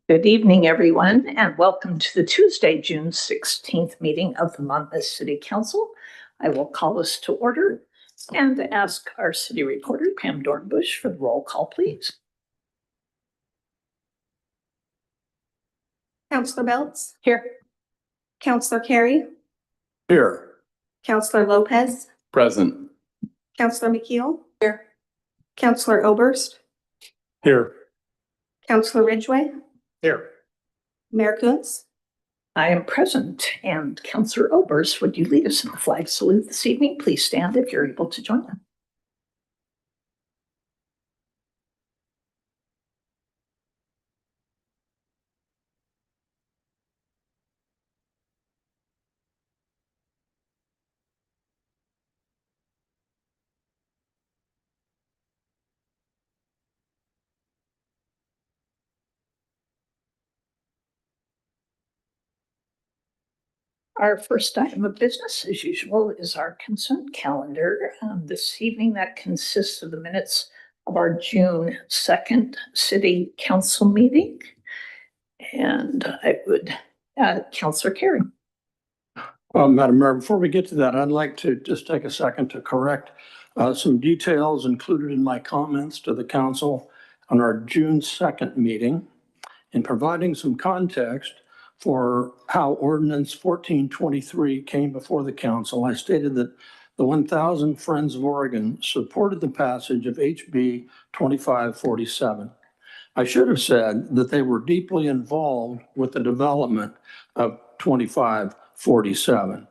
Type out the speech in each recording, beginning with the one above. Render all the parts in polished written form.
Good evening, everyone, and welcome to the Tuesday, June 16th meeting of the Monmouth City Council. I will call us to order and ask our city reporter, Pam Dornbush, for the roll call, please. Councillor Belts. Here. Councillor Carey. Here. Councillor Lopez. Present. Councillor McKeel. Here. Councillor Oberst. Here. Councillor Ridgway. Here. Mayor Kuntz. I am present, and Councillor Oberst, would you lead us in the flag salute this evening? Please stand if you're able to join us. Our first item of business, as usual, is our consent calendar. This evening, that consists of the minutes of our June 2nd City Council meeting. And I would, Councillor Carey. Madam Mayor, before we get to that, I'd like to just take a second to correct some details included in my comments to the council on our June 2nd meeting. In providing some context for how Ordinance 1423 came before the council, I stated that the 1,000 Friends of Oregon supported the passage of HB 2547. I should have said that they were deeply involved with the development of 2547,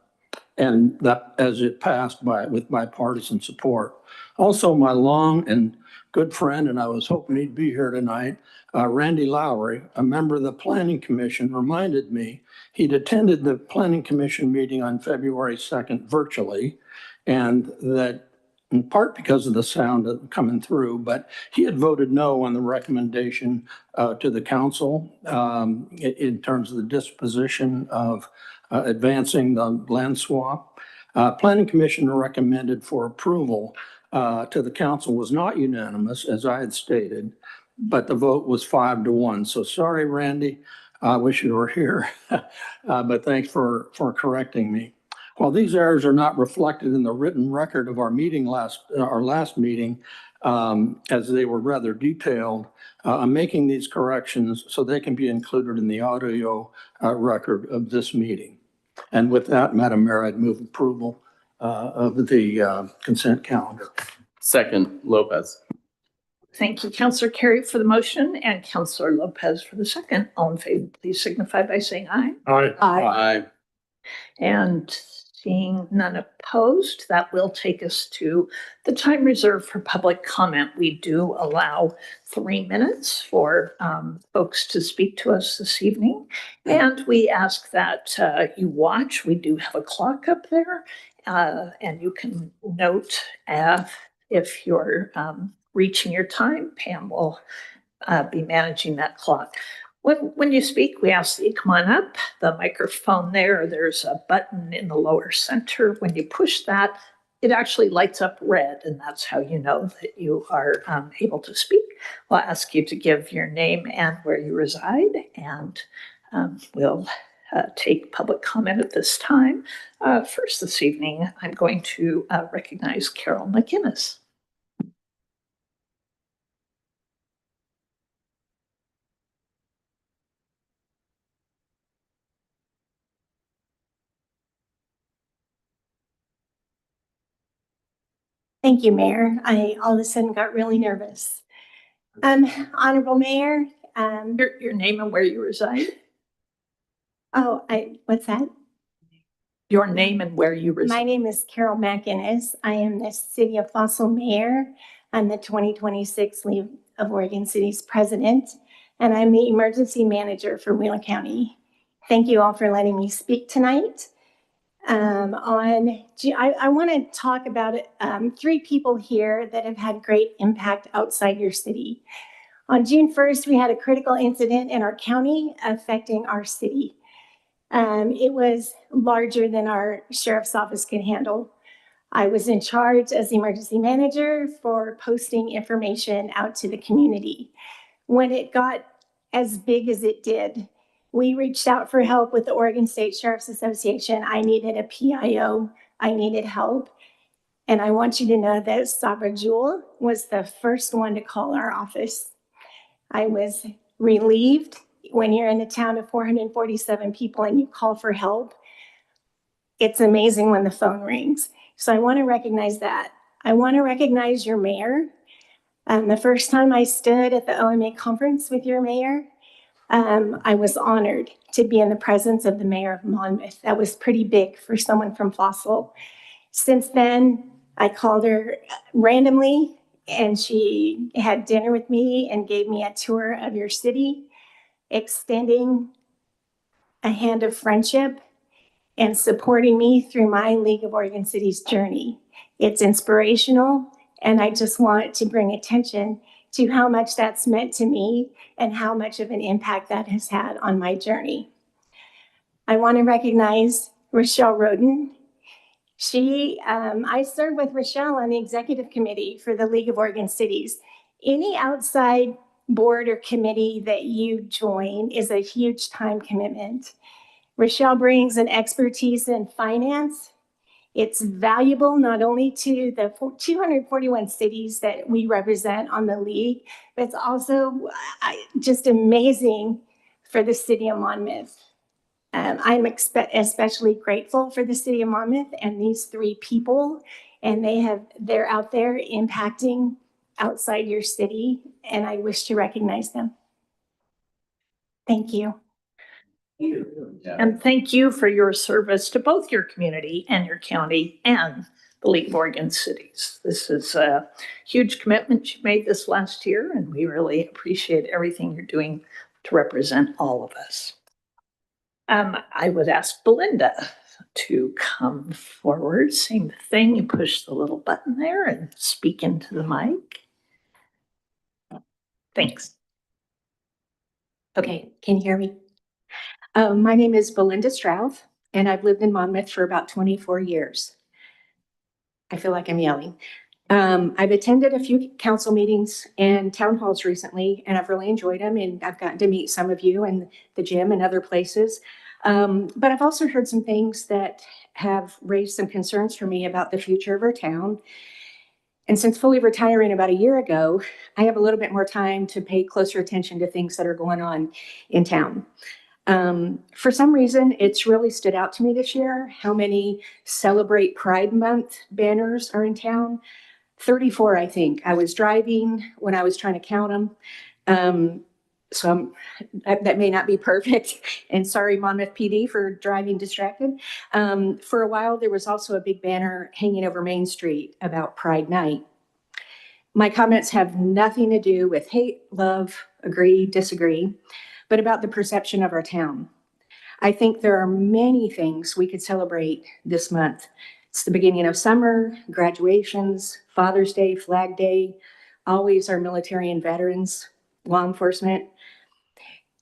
and that as it passed with bipartisan support. Also, my long and good friend, and I was hoping he'd be here tonight, Randy Lowry, a member of the Planning Commission, reminded me he'd attended the Planning Commission meeting on February 2nd virtually, and that in part because of the sound coming through, but he had voted no on the recommendation to the council in terms of the disposition of advancing the land swap. Planning Commission recommended for approval to the council was not unanimous, as I had stated, but the vote was 5-1. So sorry, Randy, I wish you were here, but thanks for correcting me. While these errors are not reflected in the written record of our meeting our last meeting, as they were rather detailed, I'm making these corrections so they can be included in the audio record of this meeting. And with that, Madam Mayor, I'd move approval of the consent calendar. Second, Lopez. Thank you, Councillor Carey, for the motion, and Councillor Lopez for the second. All in favor, please signify by saying aye. Aye. Aye. And seeing none opposed, that will take us to the time reserved for public comment. We do allow 3 minutes for folks to speak to us this evening. And we ask that you watch. We do have a clock up there, and you can note if you're reaching your time. Pam will be managing that clock. When you speak, we ask that you come on up. The microphone there's a button in the lower center. When you push that, it actually lights up red, and that's how you know that you are able to speak. We'll ask you to give your name and where you reside, and we'll take public comment at this time. First this evening, I'm going to recognize Carol McInnes. Thank you, Mayor. I all of a sudden got really nervous. Honorable Mayor. Your name and where you reside? What's that? Your name and where you reside. My name is Carol McInnes. I am the City of Fossil Mayor. I'm the 2026 League of Oregon Cities President, and I'm the Emergency Manager for Wheeler County. Thank you all for letting me speak tonight. I want to talk about 3 people here that have had great impact outside your city. On June 1st, we had a critical incident in our county affecting our city. It was larger than our sheriff's office could handle. I was in charge as the emergency manager for posting information out to the community. When it got as big as it did. We reached out for help with the Oregon State Sheriff's Association. I needed a PIO. I needed help. And I want you to know that Sabra Jewel was the first one to call our office. I was relieved. When you're in a town of 447 people and you call for help, it's amazing when the phone rings. So I want to recognize that. I want to recognize your mayor. The first time I stood at the OMA conference with your mayor, I was honored to be in the presence of the mayor of Monmouth. That was pretty big for someone from Fossil. Since then, I called her randomly, and she had dinner with me and gave me a tour of your city, extending a hand of friendship and supporting me through my League of Oregon Cities journey. It's inspirational, and I just want to bring attention to how much that's meant to me and how much of an impact that has had on my journey. I want to recognize Rochelle Roden. I served with Rochelle on the executive committee for the League of Oregon Cities. Any outside board or committee that you join is a huge time commitment. Rochelle brings an expertise in finance. It's valuable not only to the 241 cities that we represent on the league, but it's also just amazing for the city of Monmouth. I'm especially grateful for the city of Monmouth and these three people, and they're out there impacting outside your city, and I wish to recognize them. Thank you. And thank you for your service to both your community and your county and the League of Oregon Cities. This is a huge commitment you made this last year, and we really appreciate everything you're doing to represent all of us. I would ask Belinda to come forward. Same thing, you push the little button there and speak into the mic. Thanks. Okay, can you hear me? My name is Belinda Strouth, and I've lived in Monmouth for about 24 years. I feel like I'm yelling. I've attended a few council meetings and town halls recently, and I've really enjoyed them, and I've gotten to meet some of you in the gym and other places. But I've also heard some things that have raised some concerns for me about the future of our town. And since fully retiring about a year ago, I have a little bit more time to pay closer attention to things that are going on in town. For some reason, it's really stood out to me this year how many Celebrate Pride Month banners are in town. 34, I think. I was driving when I was trying to count them. That may not be perfect. And sorry, Monmouth PD, for driving distracted. For a while, there was also a big banner hanging over Main Street about Pride Night. My comments have nothing to do with hate, love, agree, disagree, but about the perception of our town. I think there are many things we could celebrate this month. It's the beginning of summer, graduations, Father's Day, Flag Day, always our military and veterans, law enforcement,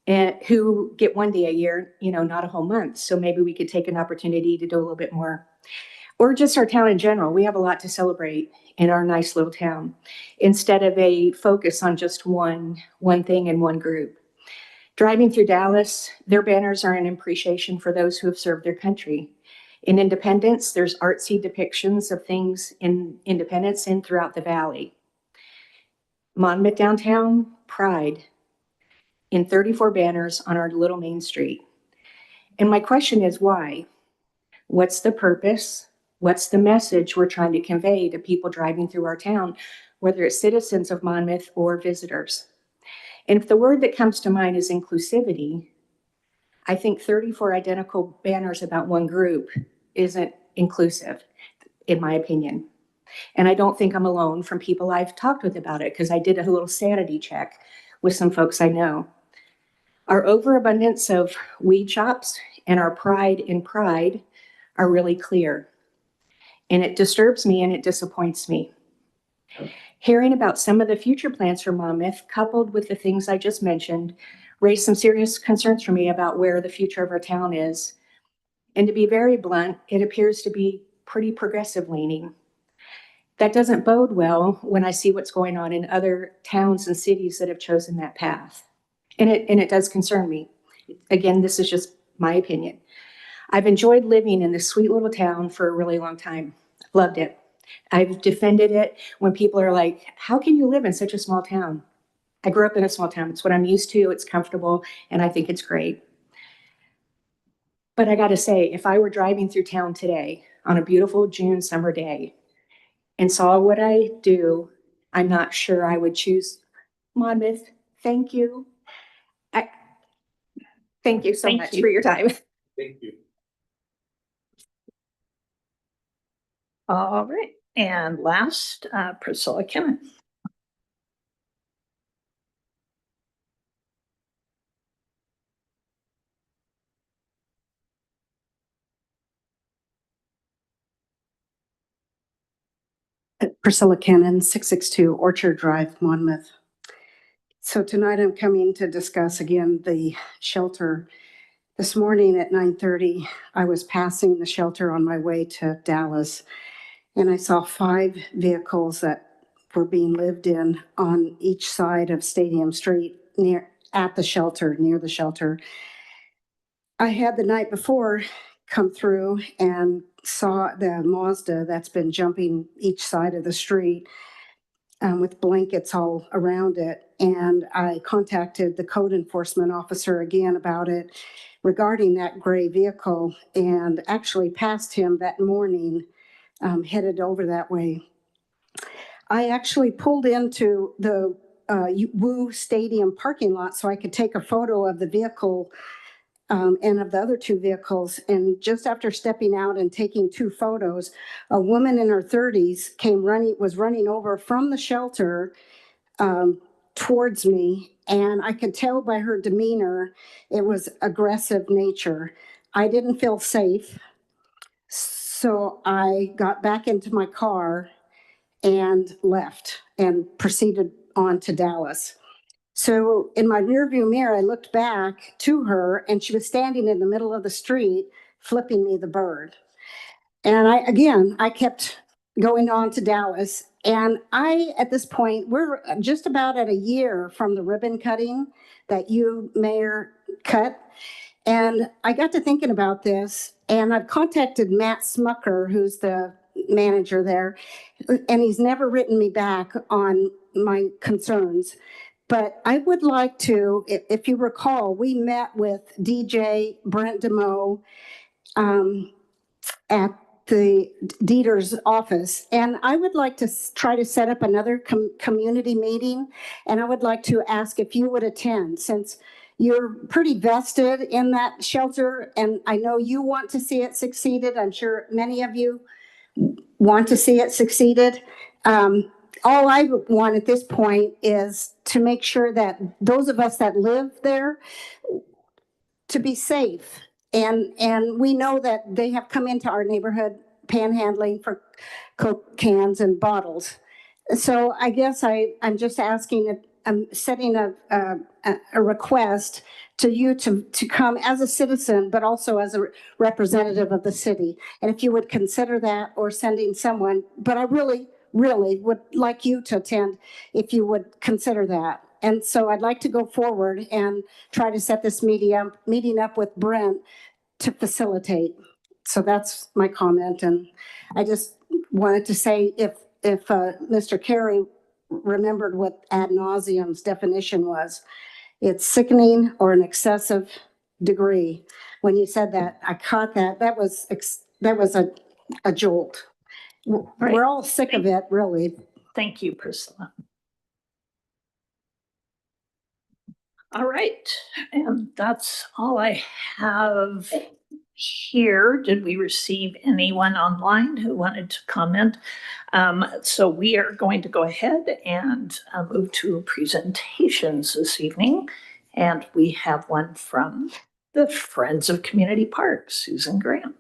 and who get one day a year, not a whole month. So maybe we could take an opportunity to do a little bit more. Or just our town in general. We have a lot to celebrate in our nice little town, instead of a focus on just one thing and one group. Driving through Dallas, their banners are an appreciation for those who have served their country. In Independence, there's artsy depictions of things in Independence and throughout the valley. Monmouth downtown, Pride, in 34 banners on our little Main Street. And my question is why? What's the purpose? What's the message we're trying to convey to people driving through our town, whether it's citizens of Monmouth or visitors? And if the word that comes to mind is inclusivity, I think 34 identical banners about one group isn't inclusive, in my opinion. And I don't think I'm alone from people I've talked with about it, because I did a little sanity check with some folks I know. Our overabundance of weed shops and our pride in pride are really clear. And it disturbs me and it disappoints me. Hearing about some of the future plans for Monmouth, coupled with the things I just mentioned, raised some serious concerns for me about where the future of our town is. And to be very blunt, it appears to be pretty progressive leaning. That doesn't bode well when I see what's going on in other towns and cities that have chosen that path. And it does concern me. Again, this is just my opinion. I've enjoyed living in this sweet little town for a really long time. Loved it. I've defended it when people are like, how can you live in such a small town? I grew up in a small town. It's what I'm used to. It's comfortable, and I think it's great. But I got to say, if I were driving through town today on a beautiful June summer day and saw what I do, I'm not sure I would choose Monmouth. Thank you. I, thank you so Thank much you. for your time. Thank you. All right. And last, Priscilla Kenneth. Priscilla Cannon, 662 Orchard Drive, Monmouth. So tonight I'm coming to discuss again the shelter. This morning at 9:30, I was passing the shelter on my way to Dallas, and I saw 5 vehicles that were being lived in on each side of Stadium Street near the shelter. I had the night before come through and saw the Mazda that's been jumping each side of the street with blankets all around it. And I contacted the code enforcement officer again about it regarding that gray vehicle and actually passed him that morning, headed over that way. I actually pulled into the Woo Stadium parking lot so I could take a photo of the vehicle and of the other 2 vehicles. And just after stepping out and taking 2 photos, a woman in her 30s was running over from the shelter towards me. And I could tell by her demeanor, it was aggressive nature. I didn't feel safe. So I got back into my car and left and proceeded on to Dallas. So in my rearview mirror, I looked back to her and she was standing in the middle of the street flipping me the bird. And I kept going on to Dallas. And at this point, we're just about at a year from the ribbon cutting that you, Mayor, cut. And I got to thinking about this, and I've contacted Matt Smucker, who's the manager there, and he's never written me back on my concerns. But I would like to, if you recall, we met with DJ Brent DeMoe at the Dieter's office, and I would like to try to set up another community meeting, and I would like to ask if you would attend, since you're pretty vested in that shelter, and I know you want to see it succeeded. I'm sure many of you want to see it succeeded. All I want at this point is to make sure that those of us that live there to be safe. And we know that they have come into our neighborhood panhandling for Coke cans and bottles. So I guess I'm just asking, I'm setting a request to you to come as a citizen, but also as a representative of the city. And if you would consider that, or sending someone, but I really, really would like you to attend if you would consider that. And so I'd like to go forward and try to set this meeting up with Brent to facilitate. So that's my comment. And I just wanted to say, if Mr. Carey remembered what ad nauseum's definition was, it's sickening or an excessive degree. When you said that, I caught that. That was a jolt. Right. We're all sick of it, really. Thank you, Priscilla. All right, and that's all I have here. Did we receive anyone online who wanted to comment? So we are going to go ahead and move to presentations this evening. And we have one from the Friends of Community Parks, Susan Graham.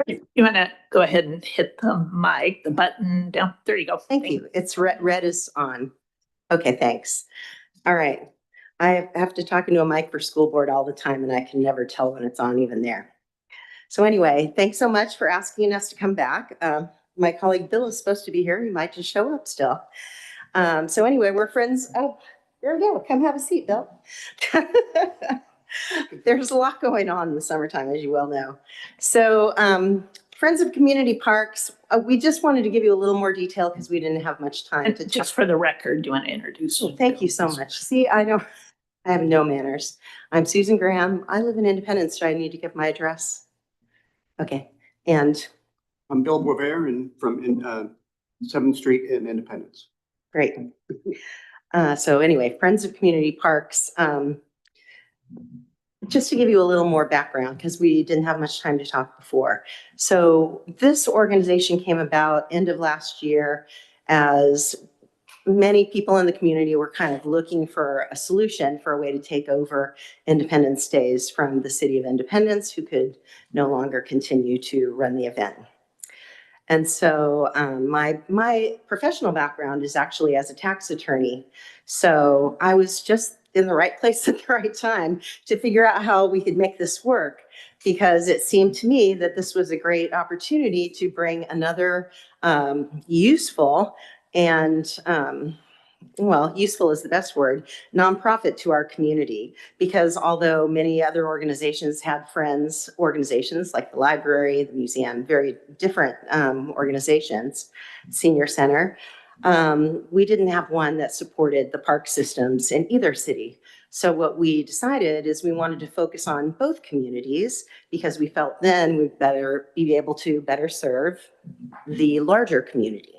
You want to go ahead and hit the mic, the button down? There you go. Thank you. It's red is on. Okay, thanks. All right. I have to talk into a mic for school board all the time and I can never tell when it's on even there. So anyway, thanks so much for asking us to come back. My colleague Bill is supposed to be here. He might just show up still. So anyway, we're friends. Oh, there we go. Come have a seat, Bill. There's a lot going on in the summertime, as you well know. So Friends of Community Parks, we just wanted to give you a little more detail because we didn't have much time to And just for the record, do you want to introduce? Oh, thank you so much. See, I have no manners. I'm Susan Graham. I live in Independence. Do I need to give my address? Okay. And I'm Bill Boisvert and from 7th Street in Independence. great. So anyway, Friends of Community Parks. Just to give you a little more background, because we didn't have much time to talk before. So this organization came about end of last year as many people in the community were kind of looking for a solution for a way to take over Independence Days from the City of Independence, who could no longer continue to run the event. And so my professional background is actually as a tax attorney. So I was just in the right place at the right time to figure out how we could make this work, because it seemed to me that this was a great opportunity to bring another useful and well, useful is the best word, nonprofit to our community. Because although many other organizations had friends organizations like the library, the museum, very different organizations, senior center, we didn't have one that supported the park systems in either city. So what we decided is we wanted to focus on both communities because we felt then we'd better be able to better serve the larger community.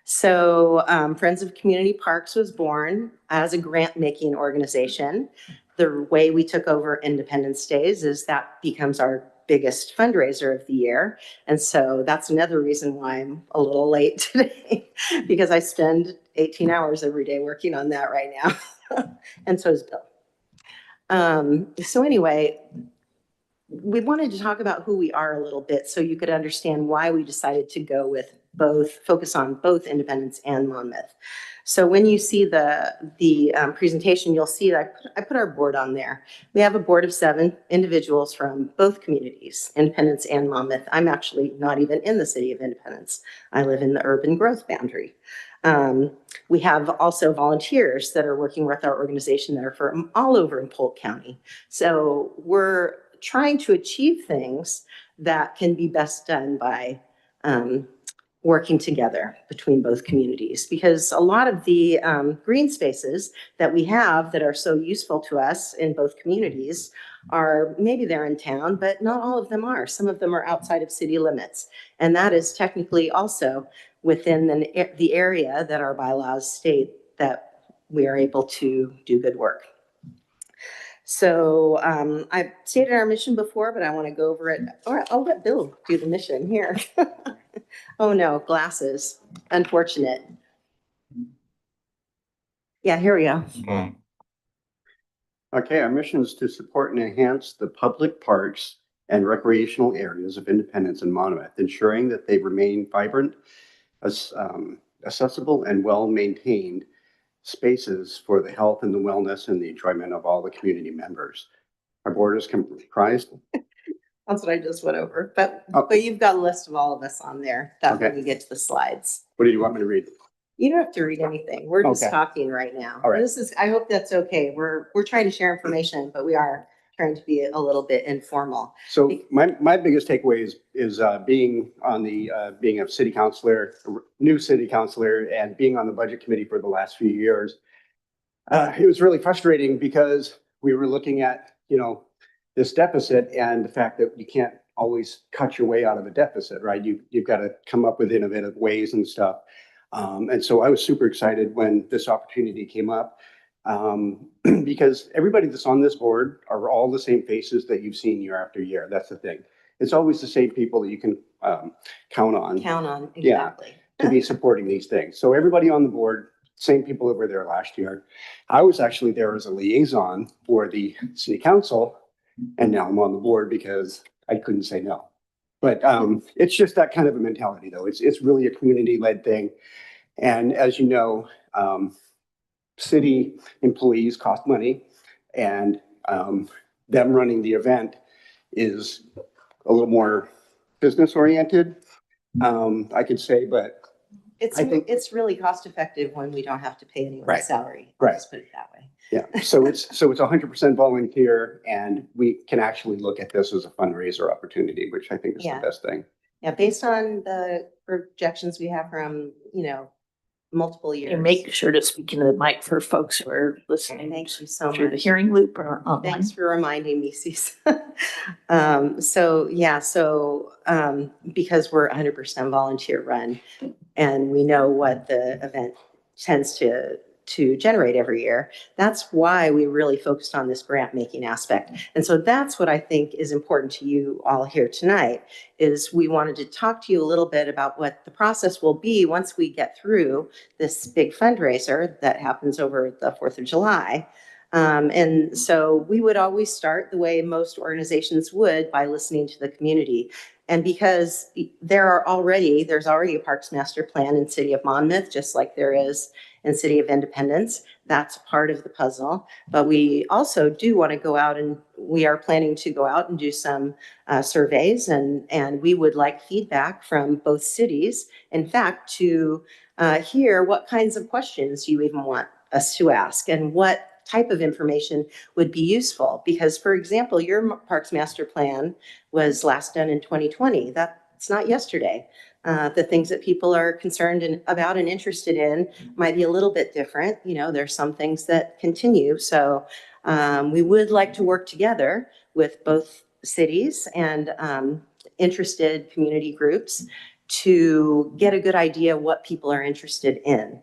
So Friends of Community Parks was born as a grant-making organization. The way we took over Independence Days is that becomes our biggest fundraiser of the year. And so that's another reason why I'm a little late today, because I spend 18 hours every day working on that right now. And so does Bill. So anyway, we wanted to talk about who we are a little bit so you could understand why we decided to go with both, focus on both Independence and Monmouth. So when you see the presentation, you'll see that I put our board on there. We have a board of 7 individuals from both communities, Independence and Monmouth. I'm actually not even in the city of Independence. I live in the urban growth boundary. We have also volunteers that are working with our organization that are from all over in Polk County. So we're trying to achieve things that can be best done by working together between both communities, because a lot of the green spaces that we have that are so useful to us in both communities are maybe they're in town, but not all of them are. Some of them are outside of city limits. And that is technically also within the area that our bylaws state that we are able to do good work. So I've stated our mission before, but I want to go over it. Or I'll let Bill do the mission here. Oh no, glasses. Unfortunate. Yeah, here we go. Okay, our mission is to support and enhance the public parks and recreational areas of Independence and Monmouth, ensuring that they remain vibrant, accessible, and well-maintained spaces for the health and the wellness and the enjoyment of all the community members. Our board is comprised. That's what I just went over. But Oh. but you've got a list of all of us on there that when Okay. we get to the slides. What do you want me to read? You don't have to read anything. We're just Okay. talking right now. All right. This is, I hope that's okay. We're trying to share information, but we are trying to be a little bit informal. So my biggest takeaway is being on the being a city councilor, new city councilor, and being on the budget committee for the last few years. It was really frustrating because we were looking at, this deficit and the fact that you can't always cut your way out of a deficit, right? You've got to come up with innovative ways and stuff. And so I was super excited when this opportunity came up. Because everybody that's on this board are all the same faces that you've seen year after year. That's the thing. It's always the same people that you can count on Count on, Yeah. exactly. to be supporting these things. So everybody on the board, same people that were there last year. I was actually there as a liaison for the city council, and now I'm on the board because I couldn't say no. But it's just that kind of a mentality, though. It's really a community-led thing. And as you know, city employees cost money, and them running the event is a little more business-oriented, I could say, but I think- It's really cost effective when we don't have to pay anyone's Right. salary. Right. Let's put it that way. yeah, so it's 100% volunteer, and we can actually look at this as a fundraiser opportunity, which I think is the Yeah. best thing. Yeah, based on the projections we have from, multiple years. You make sure to speak into the mic for folks who are listening Thank you so through the much. hearing loop or online. Thanks for reminding me, Cece. Because we're 100% volunteer run and we know what the event tends to generate every year, that's why we really focused on this grant making aspect. And so that's what I think is important to you all here tonight, is we wanted to talk to you a little bit about what the process will be once we get through this big fundraiser that happens over the 4th of July. And so we would always start the way most organizations would, by listening to the community. And because there's already a Parks Master Plan in City of Monmouth, just like there is in City of Independence, that's part of the puzzle. But we also do want to go out, and we are planning to go out and do some surveys, and we would like feedback from both cities, in fact, to hear what kinds of questions you even want us to ask and what type of information would be useful. Because, for example, your Parks Master Plan was last done in 2020. That's not yesterday. The things that people are concerned about and interested in might be a little bit different. There's some things that continue. So we would like to work together with both cities and interested community groups to get a good idea what people are interested in.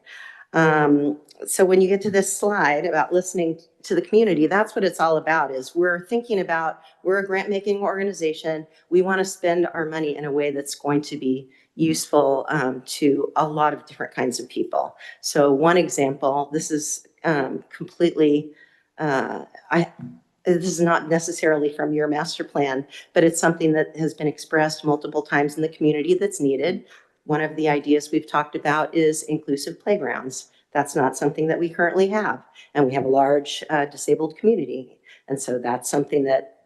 So when you get to this slide about listening to the community, that's what it's all about. Is we're thinking about, we're a grant making organization. We want to spend our money in a way that's going to be useful to a lot of different kinds of people. So one example, this is completely, this is not necessarily from your master plan, but it's something that has been expressed multiple times in the community that's needed. One of the ideas we've talked about is inclusive playgrounds. That's not something that we currently have. And we have a large disabled community. And so that's something that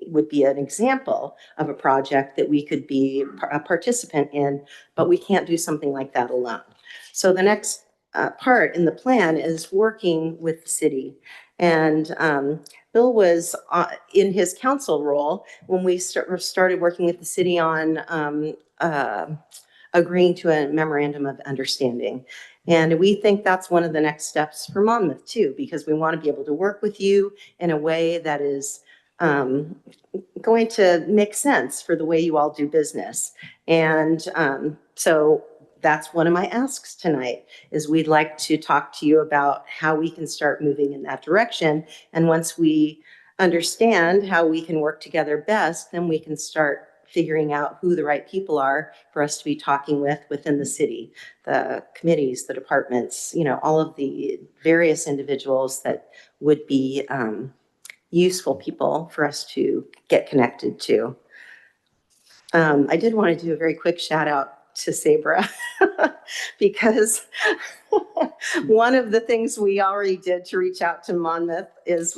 would be an example of a project that we could be a participant in, but we can't do something like that alone. So the next part in the plan is working with the city. And Bill was in his council role when we started working with the city on agreeing to a memorandum of understanding. And we think that's one of the next steps for Monmouth too, because we want to be able to work with you in a way that is going to make sense for the way you all do business. And so that's one of my asks tonight, is we'd like to talk to you about how we can start moving in that direction. And once we understand how we can work together best, then we can start figuring out who the right people are for us to be talking with within the city, the committees, the departments, all of the various individuals that would be useful people for us to get connected to. I did want to do a very quick shout out to Sabra because one of the things we already did to reach out to Monmouth is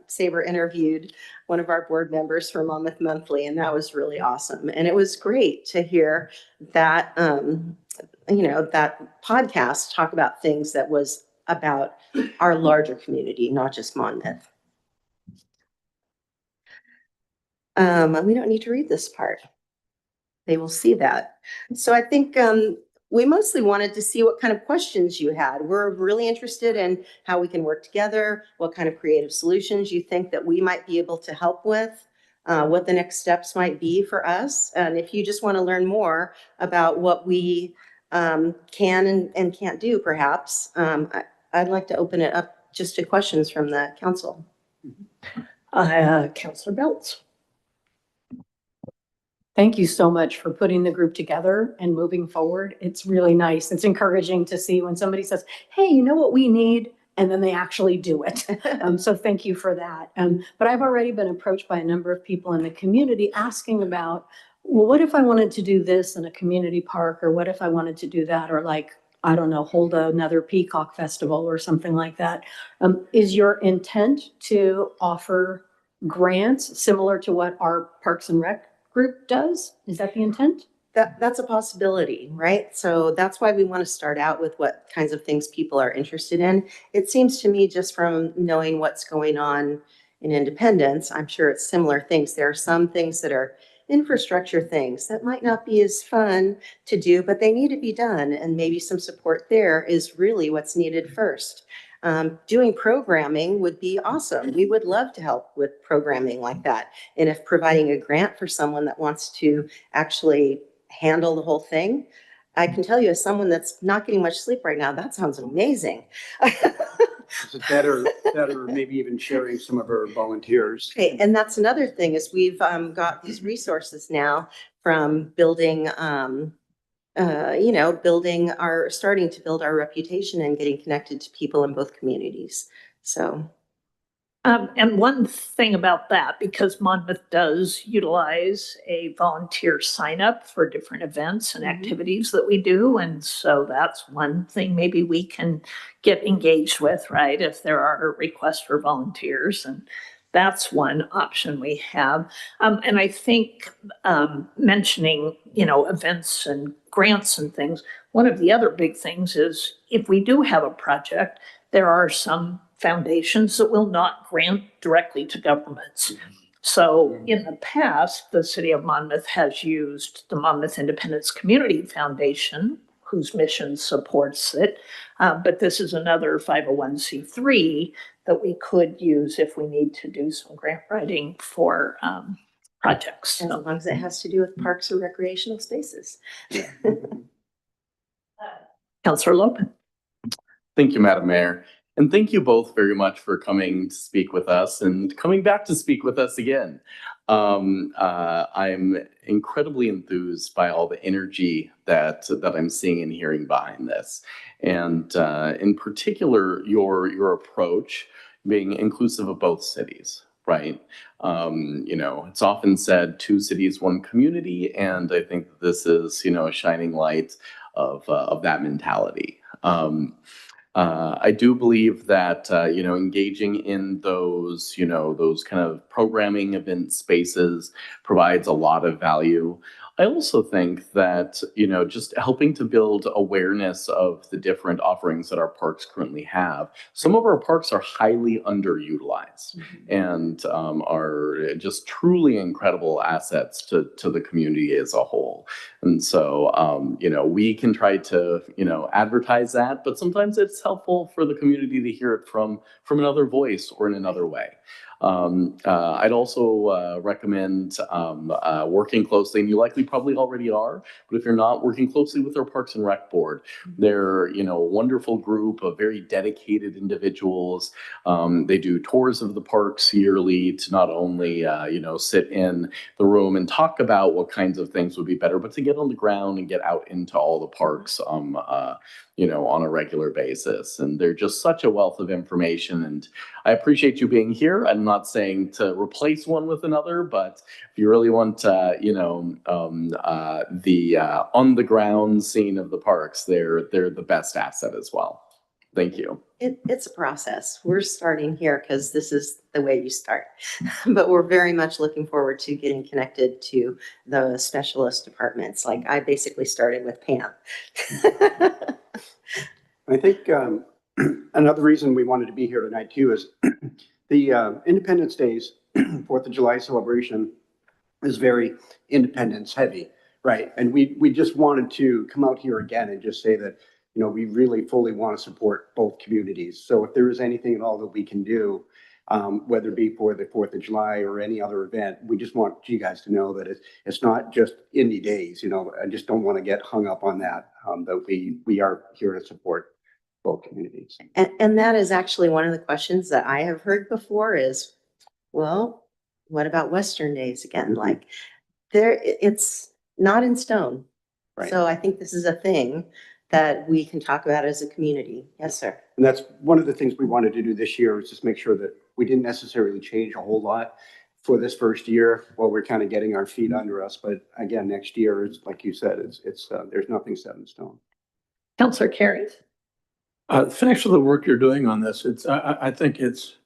Sabra interviewed one of our board members for Monmouth Monthly, and that was really awesome. And it was great to hear that, that podcast talk about things that was about our larger community, not just Monmouth. We don't need to read this part. They will see that. So I think we mostly wanted to see what kind of questions you had. We're really interested in how we can work together, what kind of creative solutions you think that we might be able to help with, what the next steps might be for us. And if you just want to learn more about what we can and can't do, perhaps, I'd like to open it up just to questions from the council. Councilor Belts. Thank you so much for putting the group together and moving forward. It's really nice. It's encouraging to see when somebody says, hey, you know what we need? And then they actually do it. So thank you for that. But I've already been approached by a number of people in the community asking about well, what if I wanted to do this in a community park, or what if I wanted to do that, or like, I don't know, hold another Peacock Festival or something like that? Is your intent to offer grants similar to what our Parks and Rec group does? Is that the intent? That's a possibility, right? So that's why we want to start out with what kinds of things people are interested in. It seems to me, just from knowing what's going on in Independence, I'm sure it's similar things. There are some things that are infrastructure things that might not be as fun to do, but they need to be done. And maybe some support there is really what's needed first. Doing programming would be awesome. We would love to help with programming like that. And if providing a grant for someone that wants to actually handle the whole thing, I can tell you, as someone that's not getting much sleep right now, that sounds amazing. Is it better maybe even sharing some of our volunteers? Okay, and that's another thing, is we've got these resources now from building, starting to build our reputation and getting connected to people in both communities. So. And one thing about that, because Monmouth does utilize a volunteer sign up for different events and activities that we do. And so that's one thing maybe we can get engaged with, right? If there are requests for volunteers, and that's one option we have. And I think mentioning, events and grants and things, one of the other big things is if we do have a project, there are some foundations that will not grant directly to governments. So in the past, the city of Monmouth has used the Monmouth Independence Community Foundation, whose mission supports it. But this is another 501c3 that we could use if we need to do some grant writing for projects. As So, long as it has to do with parks or recreational spaces. Councilor Lopez. Thank you, Madam Mayor. And thank you both very much for coming to speak with us and coming back to speak with us again. I'm incredibly enthused by all the energy that I'm seeing and hearing behind this. And in particular, your approach being inclusive of both cities, right? It's often said 2 cities, 1 community, and I think this is, a shining light of that mentality. I do believe that, engaging in those kind of programming event spaces provides a lot of value. I also think that, just helping to build awareness of the different offerings that our parks currently have. Some of our parks are highly underutilized and are just truly incredible assets to the community as a whole. And so, we can try to, advertise that, but sometimes it's helpful for the community to hear it from another voice or in another way. I'd also recommend working closely, and you likely probably already are, but if you're not, working closely with our Parks and Rec board. They're, a wonderful group of very dedicated individuals. They do tours of the parks yearly to not only, sit in the room and talk about what kinds of things would be better, but to get on the ground and get out into all the parks, on a regular basis. And they're just such a wealth of information. And I appreciate you being here. I'm not saying to replace one with another, but if you really want, the on the ground scene of the parks, they're the best asset as well. Thank you. It's a process. We're starting here because this is the way you start. But we're very much looking forward to getting connected to the specialist departments. Like I basically started with Pam. I think another reason we wanted to be here tonight too is the Independence Day's 4th of July celebration is very independence heavy, right? And we just wanted to come out here again and just say that, we really fully want to support both communities. So if there is anything at all that we can do, whether it be for the 4th of July or any other event, we just want you guys to know that it's not just Indy Days. I just don't want to get hung up on that, that we are here to support both communities. And that is actually one of the questions that I have heard before is, well, what about Western Days again? Like it's not in stone. Right. So I think this is a thing that we can talk about as a community. Yes, sir. And that's one of the things we wanted to do this year, is just make sure that we didn't necessarily change a whole lot for this first year while we're kind of getting our feet under us. But again, next year is, like you said, there's nothing set in stone. Counselor Carey. Thanks for the work you're doing on this. I think it's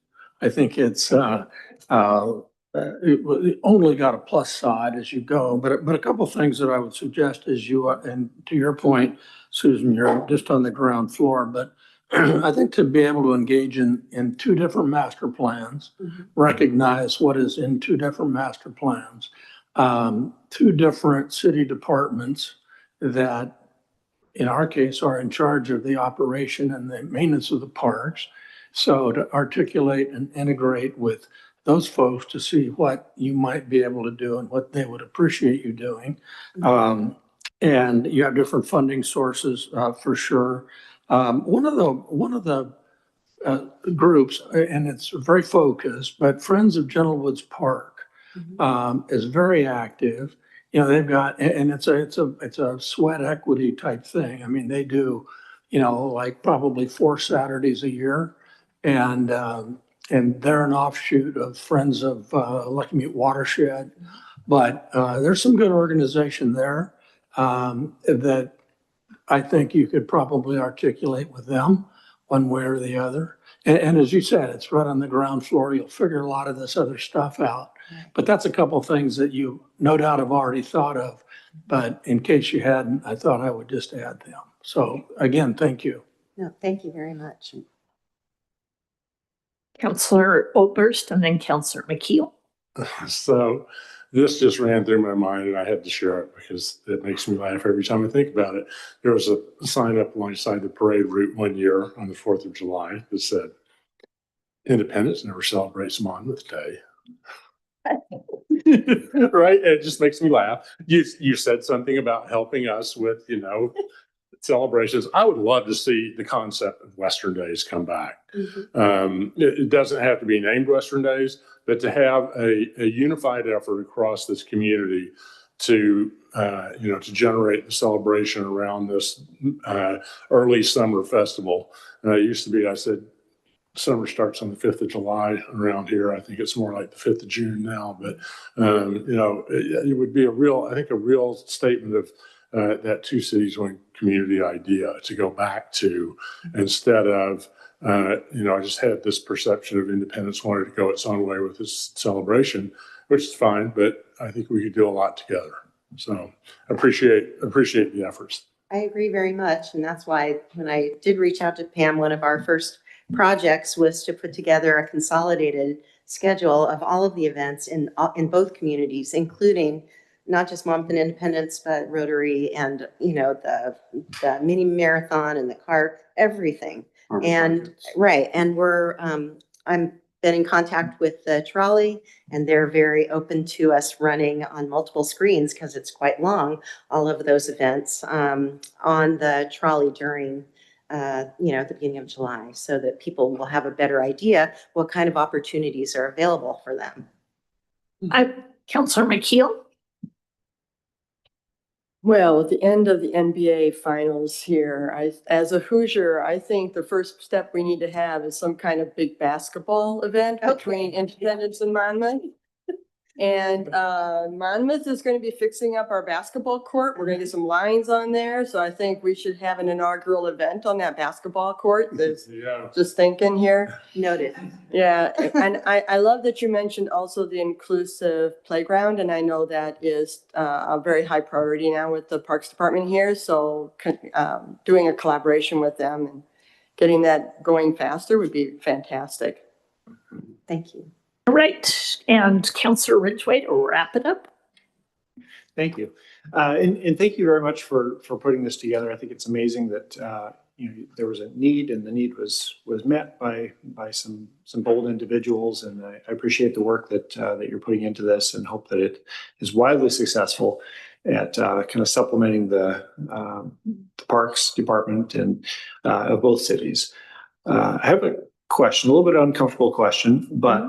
it only got a plus side as you go, but a couple things that I would suggest is and to your point, Susan, you're just on the ground floor, but I think to be able to engage in two different master plans, recognize what is in two different master plans, two different city departments that in our case are in charge of the operation and the maintenance of the parks. So to articulate and integrate with those folks to see what you might be able to do and what they would appreciate you doing. And you have different funding sources for sure. One of the groups, and it's very focused, but Friends of Gentle Woods Park is very active. You know, they've got, and it's a sweat equity type thing. I mean, they do, you know, like probably 4 Saturdays a year, and they're an offshoot of Friends of Lucky Mute Watershed. But there's some good organization there that I think you could probably articulate with them one way or the other. And as you said, it's right on the ground floor. You'll figure a lot of this other stuff out. But that's a couple of things that you no doubt have already thought of. But in case you hadn't, I thought I would just add them. So again, thank you. No, thank you very much. Counselor Oberst and then Counselor McKeel. So this just ran through my mind and I had to share it because it makes me laugh every time I think about it. There was a sign up alongside the parade route one year on the 4th of July that said, Independence never celebrates Monmouth Day. Right? It just makes me laugh. You said something about helping us with, you know, celebrations. I would love to see the concept of Western Days come back. It doesn't have to be named Western Days, but to have a unified effort across this community to, you know, to generate the celebration around this early summer festival. It used to be, I said, summer starts on the 5th of July around here. I think it's more like the 5th of June now, but, you know, it would be a real statement of that two cities, one community idea to go back to instead of, you know, I just had this perception of Independence wanted to go its own way with this celebration, which is fine, but I think we could do a lot together. So appreciate the efforts. I agree very much. And that's why when I did reach out to Pam, one of our first projects was to put together a consolidated schedule of all of the events in both communities, including not just Monmouth and Independence, but Rotary and, you know, the mini marathon and the car, everything. And right. And I'm been in contact with the trolley and they're very open to us running on multiple screens because it's quite long, all of those events on the trolley during, you know, at the beginning of July so that people will have a better idea what kind of opportunities are available for them. Counselor McKeel. Well, at the end of the NBA finals here, as a Hoosier, I think the first step we need to have is some kind of big basketball event between Independence and Monmouth. And Monmouth is going to be fixing up our basketball court. We're going to get some lines on there. So I think we should have an inaugural event on that basketball court. Yeah. Just thinking here. Noted. Yeah. And I love that you mentioned also the inclusive playground. And I know that is a very high priority now with the Parks Department here. So doing a collaboration with them and getting that going faster would be fantastic. Thank you. All right. And Counselor Ridgway to wrap it up. Thank you. And thank you very much for putting this together. I think it's amazing that you know, there was a need and the need was met by some bold individuals. And I appreciate the work that you're putting into this and hope that it is widely successful at kind of supplementing the Parks Department and of both cities. I have a question, a little bit uncomfortable question, but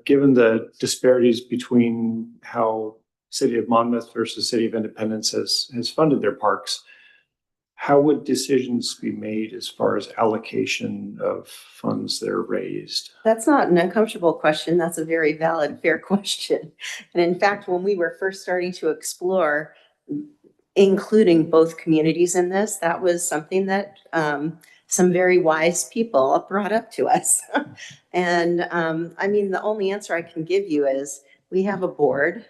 given the disparities between how City of Monmouth versus City of Independence has funded their parks, how would decisions be made as far as allocation of funds that are raised? That's not an uncomfortable question. That's a very valid, fair question. And in fact, when we were first starting to explore including both communities in this, that was something that some very wise people brought up to us. And I mean, the only answer I can give you is we have a board.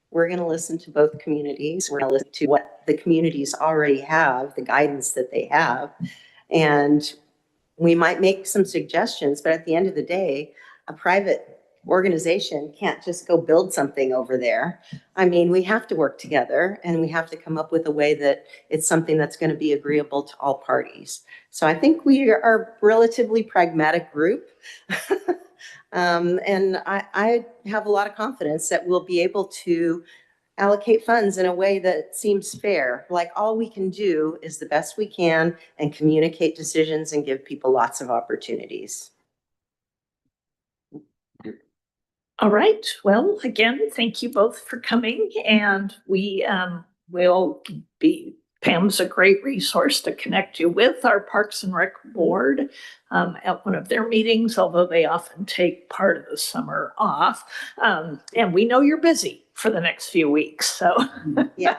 We're going to listen to both communities. We're going to listen to what the communities already have, the guidance that they have. And we might make some suggestions, but at the end of the day, a private organization can't just go build something over there. I mean, we have to work together and we have to come up with a way that it's something that's going to be agreeable to all parties. So I think we are a relatively pragmatic group. And I have a lot of confidence that we'll be able to allocate funds in a way that seems fair. Like all we can do is the best we can and communicate decisions and give people lots of opportunities. All right. Well, again, thank you both for coming, and we will be. Pam's a great resource to connect you with our Parks and Rec board at one of their meetings, although they often take part of the summer off. And we know you're busy for the next few weeks, so. Yeah,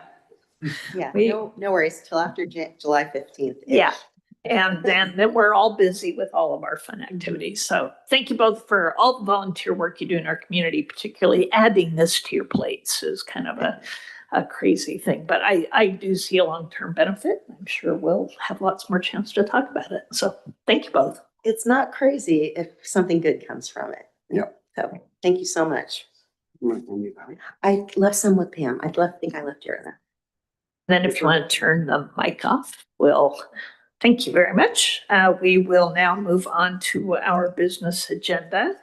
no worries till after July 15th. Yeah. And then we're all busy with all of our fun activities. So thank you both for all the volunteer work you do in our community, particularly adding this to your plates is kind of a crazy thing. But I do see a long-term benefit. I'm sure we'll have lots more chance to talk about it. So thank you both. It's not crazy if something good comes from it. Yep. So thank you so much. I left some with Pam. think I left here. Then if you want to turn the mic off, thank you very much. We will now move on to our business agenda.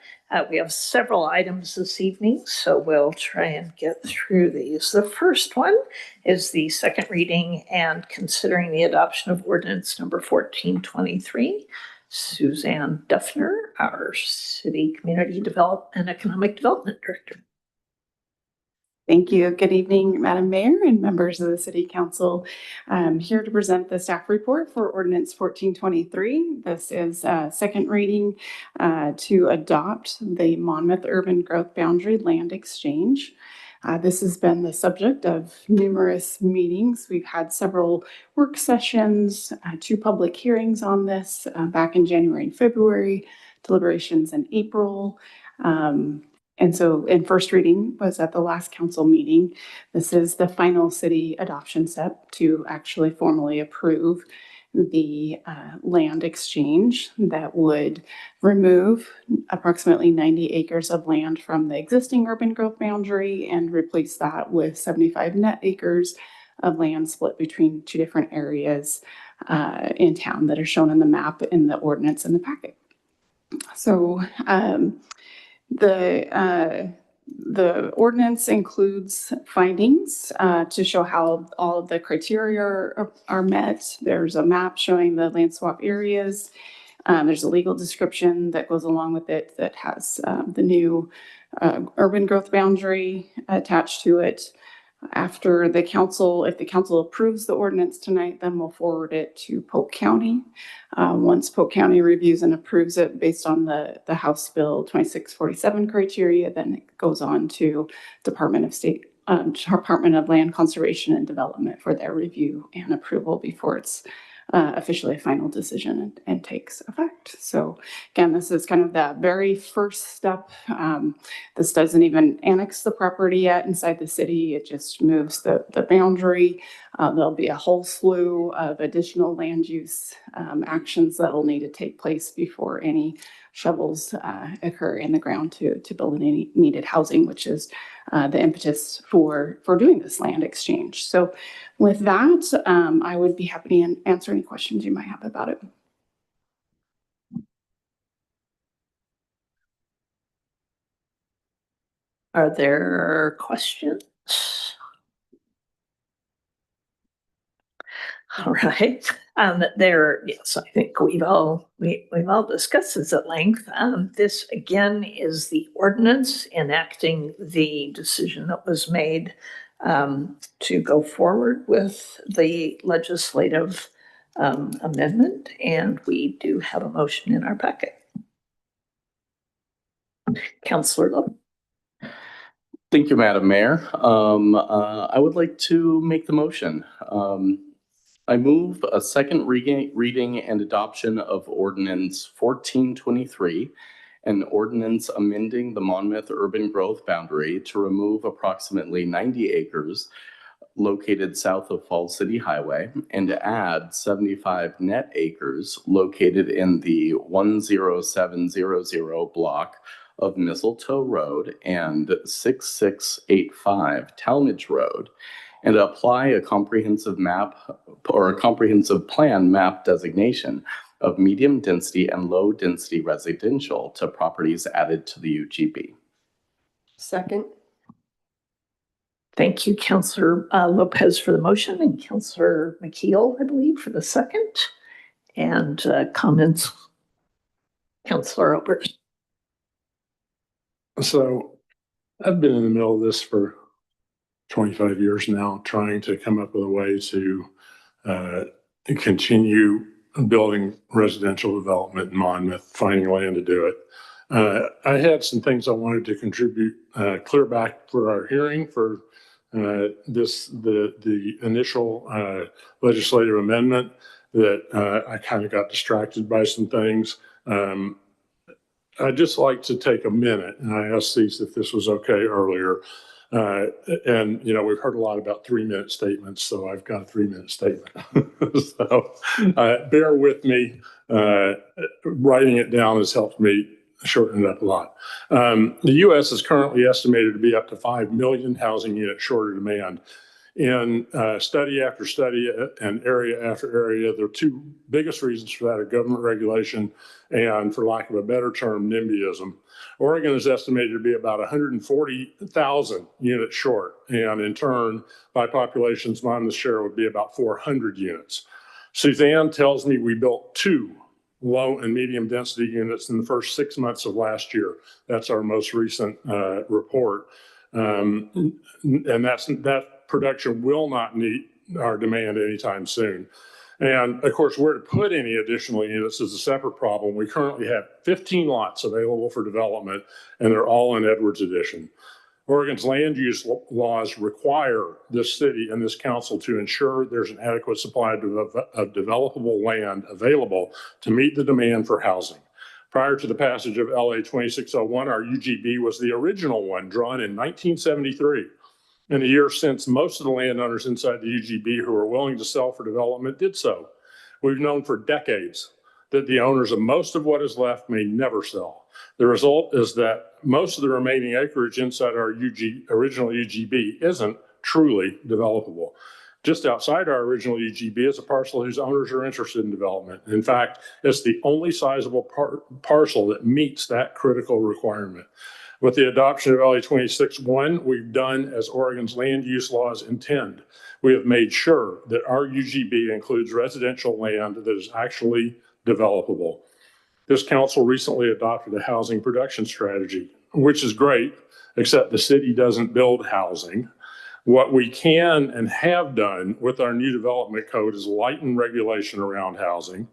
We have several items this evening, so we'll try and get through these. The first one is the second reading and considering the adoption of ordinance number 1423. Suzanne Duffner, our City Community Development and Economic Development Director. Thank you. Good evening, Madam Mayor and members of the City Council. I'm here to present the staff report for Ordinance 1423. This is a second reading to adopt the Monmouth Urban Growth Boundary Land Exchange. This has been the subject of numerous meetings. We've had several work sessions, 2 public hearings on this back in January and February, deliberations in April. And so in first reading was at the last council meeting. This is the final city adoption step to actually formally approve the land exchange that would remove approximately 90 acres of land from the existing urban growth boundary and replace that with 75 net acres of land split between 2 different areas in town that are shown in the map in the ordinance in the packet. So the ordinance includes findings to show how all of the criteria are met. There's a map showing the land swap areas. There's a legal description that goes along with it that has the new urban growth boundary attached to it. After the council, if the council approves the ordinance tonight, then we'll forward it to Polk County. Once Polk County reviews and approves it based on the House Bill 2647 criteria, then it goes on to Department of Land Conservation and Development for their review and approval before it's officially a final decision and takes effect. So again, this is kind of that very first step. This doesn't even annex the property yet inside the city. It just moves the boundary. There'll be a whole slew of additional land use actions that will need to take place before any shovels occur in the ground to build any needed housing, which is the impetus for doing this land exchange. So with that, I would be happy to answer any questions you might have about it. Are there questions? All right. Yes, I think we've all discussed this at length. This again is the ordinance enacting the decision that was made to go forward with the legislative amendment, and we do have a motion in our packet. Councillor Lowe. Thank you, Madam Mayor. I would like to make the motion. I move a second reading and adoption of ordinance 1423, an ordinance amending the Monmouth urban growth boundary to remove approximately 90 acres located south of Falls City Highway and to add 75 net acres located in the 10700 block of Mistletoe Road and 6685 Talmadge Road, and apply a comprehensive map or a comprehensive plan map designation of medium density and low density residential to properties added to the UGB. Second. Thank you, Councillor Lopez for the motion, and Councillor McKeel, I believe, for the second. And comments, Councillor Oberst. So I've been in the middle of this for 25 years now, trying to come up with a way to continue building residential development in Monmouth, finding land to do it. I had some things I wanted to contribute clear back for our hearing for the initial legislative amendment that I kind of got distracted by some things. I'd just like to take a minute, and I asked these if this was okay earlier. And, you know, we've heard a lot about 3-minute statements, so I've got a 3-minute statement. So bear with me. Writing it down has helped me shorten it up a lot. The U.S. is currently estimated to be up to 5 million housing units short of demand. In study after study and area after area, the two biggest reasons for that are government regulation and, for lack of a better term, NIMBYism. Oregon is estimated to be about 140,000 units short, and in turn, by population's Monmouth's share would be about 400 units. Suzanne tells me we built 2 low and medium density units in the first 6 months of last year. That's our most recent report. And that production will not meet our demand anytime soon. And of course, where to put any additional units is a separate problem. We currently have 15 lots available for development, and they're all in Edwards Edition. Oregon's land use laws require this city and this council to ensure there's an adequate supply of developable land available to meet the demand for housing. Prior to the passage of LA 2601, our UGB was the original one, drawn in 1973. In the years since, most of the landowners inside the UGB who are willing to sell for development did so. We've known for decades that the owners of most of what is left may never sell. The result is that most of the remaining acreage inside our original UGB isn't truly developable. Just outside our original UGB is a parcel whose owners are interested in development. In fact, it's the only sizable parcel that meets that critical requirement. With the adoption of LA 26-1, we've done as Oregon's land use laws intend. We have made sure that our UGB includes residential land that is actually developable. This council recently adopted a housing production strategy, which is great, except the city doesn't build housing. What we can and have done with our new development code is lighten regulation around housing.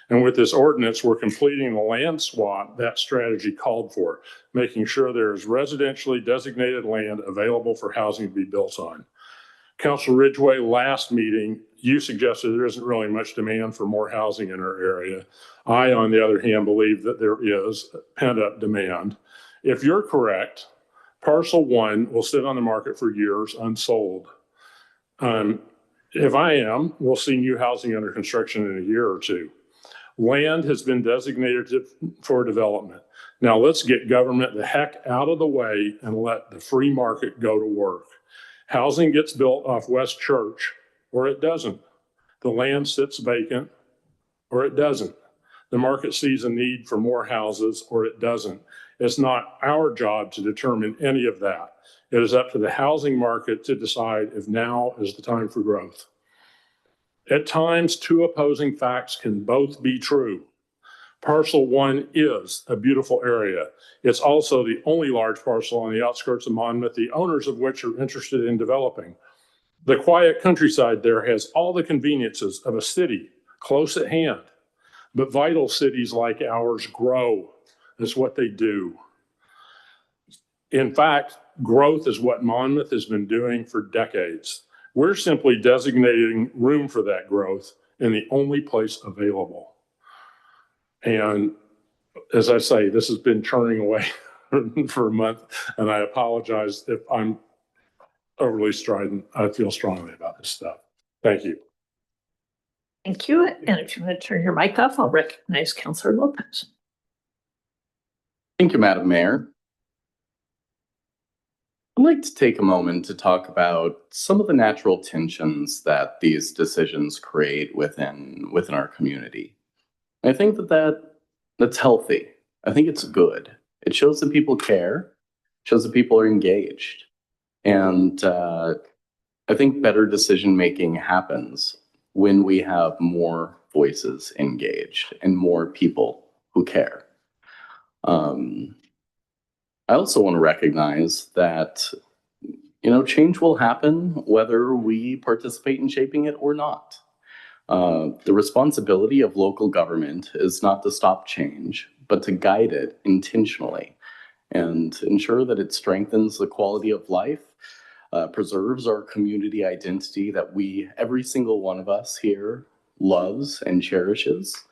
And with this ordinance, we're completing the land swap that strategy called for, making sure there is residentially designated land available for housing to be built on. Councilor Ridgway, last meeting, you suggested there isn't really much demand for more housing in our area. I, on the other hand, believe that there is pent-up demand. If you're correct, parcel 1 will sit on the market for years unsold. If I am, we'll see new housing under construction in a year or 2. Land has been designated for development. Now let's get government the heck out of the way and let the free market go to work. Housing gets built off West Church, or it doesn't. The land sits vacant, or it doesn't. The market sees a need for more houses, or it doesn't. It's not our job to determine any of that. It is up to the housing market to decide if now is the time for growth. At times, 2 opposing facts can both be true. Parcel 1 is a beautiful area. It's also the only large parcel on the outskirts of Monmouth, the owners of which are interested in developing. The quiet countryside there has all the conveniences of a city close at hand. But vital cities like ours grow. That's what they do. In fact, growth is what Monmouth has been doing for decades. We're simply designating room for that growth in the only place available. And as I say, this has been churning away for a month, and I apologize if I'm overly strident. I feel strongly about this stuff. Thank you. Thank you. And if you want to turn your mic off, I'll recognize Councilor Lopez. Thank you, Madam Mayor. I'd like to take a moment to talk about some of the natural tensions that these decisions create within our community. I think that's healthy. I think it's good. It shows that people care, shows that people are engaged. And I think better decision making happens when we have more voices engaged and more people who care. I also want to recognize that, change will happen whether we participate in shaping it or not. The responsibility of local government is not to stop change, but to guide it intentionally and ensure that it strengthens the quality of life, preserves our community identity that every single one of us here loves and cherishes,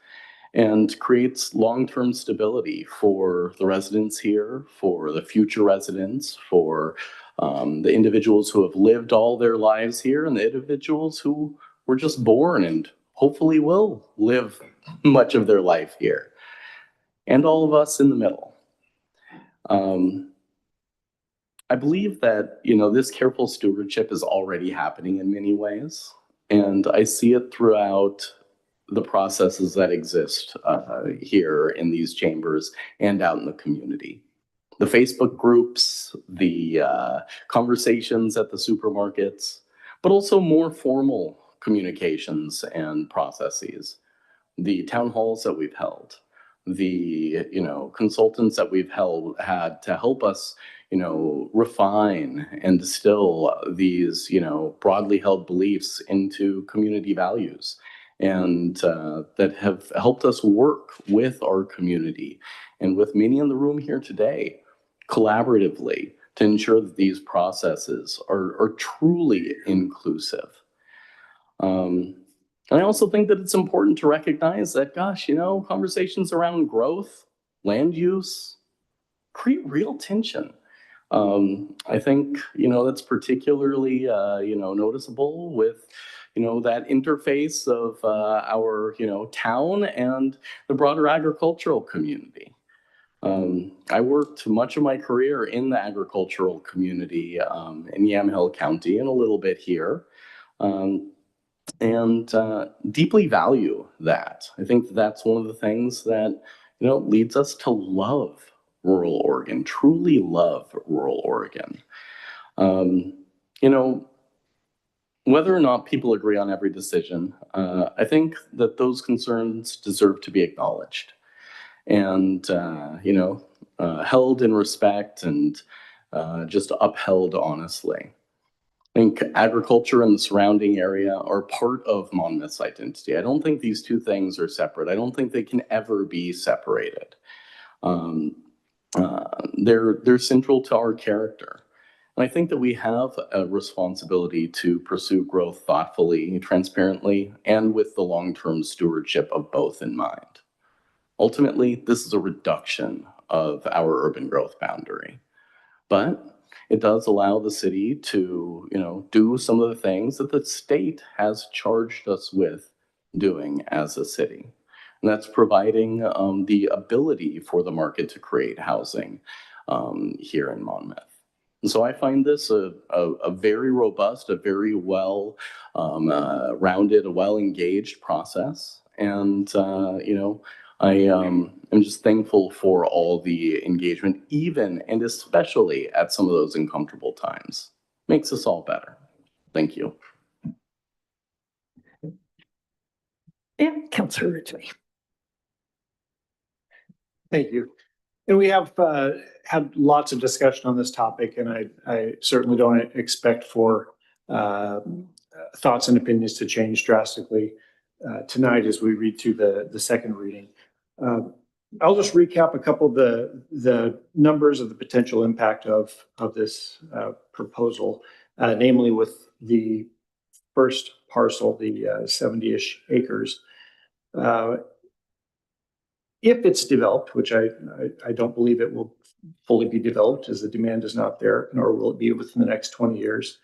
and creates long-term stability for the residents here, for the future residents, for the individuals who have lived all their lives here, and the individuals who were just born and hopefully will live much of their life here, and all of us in the middle. I believe that, this careful stewardship is already happening in many ways, and I see it throughout the processes that exist here in these chambers and out in the community. The Facebook groups, the conversations at the supermarkets, but also more formal communications and processes. The town halls that we've held, the consultants that we've had to help us refine and distill these broadly held beliefs into community values, and that have helped us work with our community and with many in the room here today collaboratively to ensure that these processes are truly inclusive. And I also think that it's important to recognize that, conversations around growth, land use, create real tension. I think, that's particularly, noticeable with, that interface of our, town and the broader agricultural community. I worked much of my career in the agricultural community in Yamhill County and a little bit here. And deeply value that. I think that's one of the things that, leads us to love rural Oregon, truly love rural Oregon. Whether or not people agree on every decision, I think that those concerns deserve to be acknowledged and, held in respect and just upheld honestly. I think agriculture and the surrounding area are part of Monmouth's identity. I don't think these two things are separate. I don't think they can ever be separated. They're central to our character. And I think that we have a responsibility to pursue growth thoughtfully, transparently, and with the long-term stewardship of both in mind. Ultimately, this is a reduction of our urban growth boundary, but it does allow the city to, do some of the things that the state has charged us with doing as a city. And that's providing the ability for the market to create housing here in Monmouth. And so I find this a very robust, a very well rounded, a well-engaged process. And, I am just thankful for all the engagement, even and especially at some of those uncomfortable times. Makes us all better. Thank you. Yeah, Councilor Ridgway. Thank you. And we have had lots of discussion on this topic, and I certainly don't expect for thoughts and opinions to change drastically. tonight as we read through the second reading. I'll just recap a couple of the numbers of the potential impact of this proposal, namely with the first parcel, the 70-ish acres. If it's developed, which I don't believe it will fully be developed as the demand is not there, nor will it be within the next 20 years.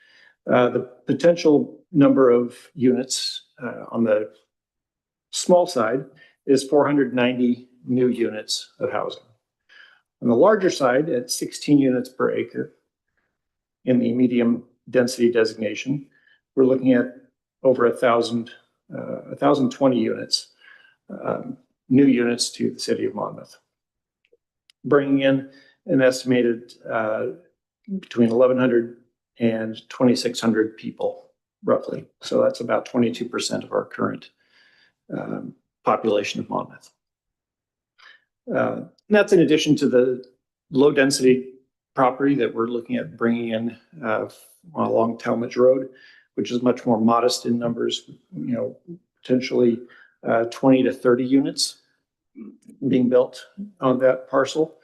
The potential number of units on the small side is 490 new units of housing. On the larger side, at 16 units per acre in the medium density designation, we're looking at over 1,020 units, new units to the city of Monmouth, bringing in an estimated between 1,100 and 2,600 people, roughly. So that's about 22% of our current population of Monmouth. That's in addition to the low density property that we're looking at bringing in along Talmadge Road, which is much more modest in numbers, potentially 20 to 30 units being built on that parcel,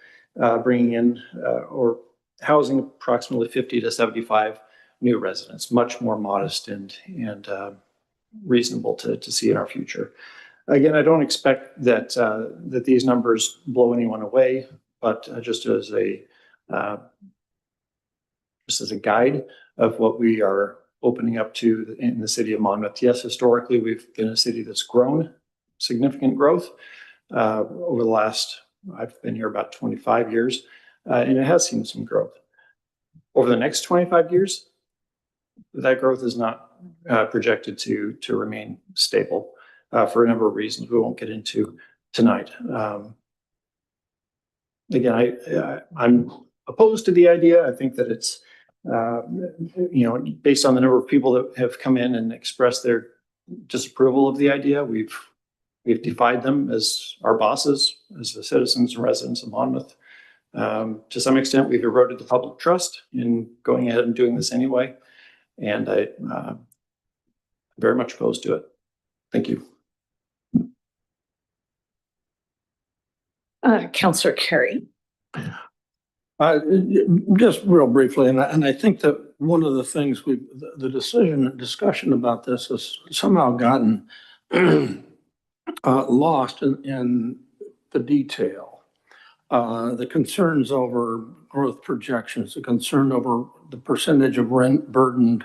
bringing in or housing approximately 50 to 75 new residents, much more modest and reasonable to see in our future. Again, I don't expect that these numbers blow anyone away, but just as a guide of what we are opening up to in the city of Monmouth. Yes, historically, we've been a city that's grown significant growth over the last, I've been here about 25 years, and it has seen some growth. Over the next 25 years, that growth is not projected to remain stable for a number of reasons we won't get into tonight. Again, I'm opposed to the idea. I think that it's, based on the number of people that have come in and expressed their disapproval of the idea, we've defied them as our bosses, as the citizens and residents of Monmouth. To some extent, we've eroded the public trust in going ahead and doing this anyway. And I'm very much opposed to it. Thank you. Councillor Carey. Just real briefly, and I think that one of the things the discussion about this has somehow gotten lost in the detail. The concerns over growth projections, the concern over the percentage of rent burdened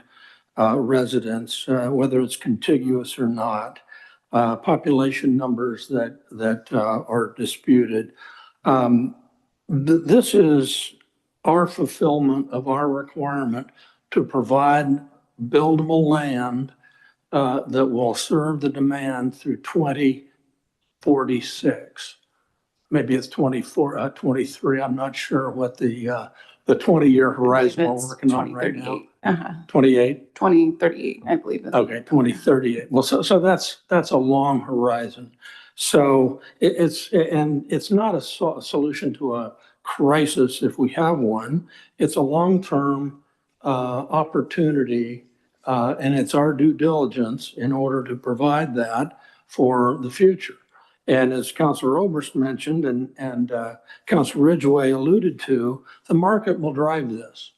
residents, whether it's contiguous or not, population numbers that are disputed. This is our fulfillment of our requirement to provide buildable land that will serve the demand through 2046. Maybe it's 23. I'm not sure what the 20-year horizon we're working on right now. 28? 2038, I believe. Okay, 2038. Well, so that's a long horizon. So it's not a solution to a crisis if we have one. It's a long-term opportunity, and it's our due diligence in order to provide that for the future. And as Councilor Oberst mentioned and Councilor Ridgway alluded to, the market will drive this.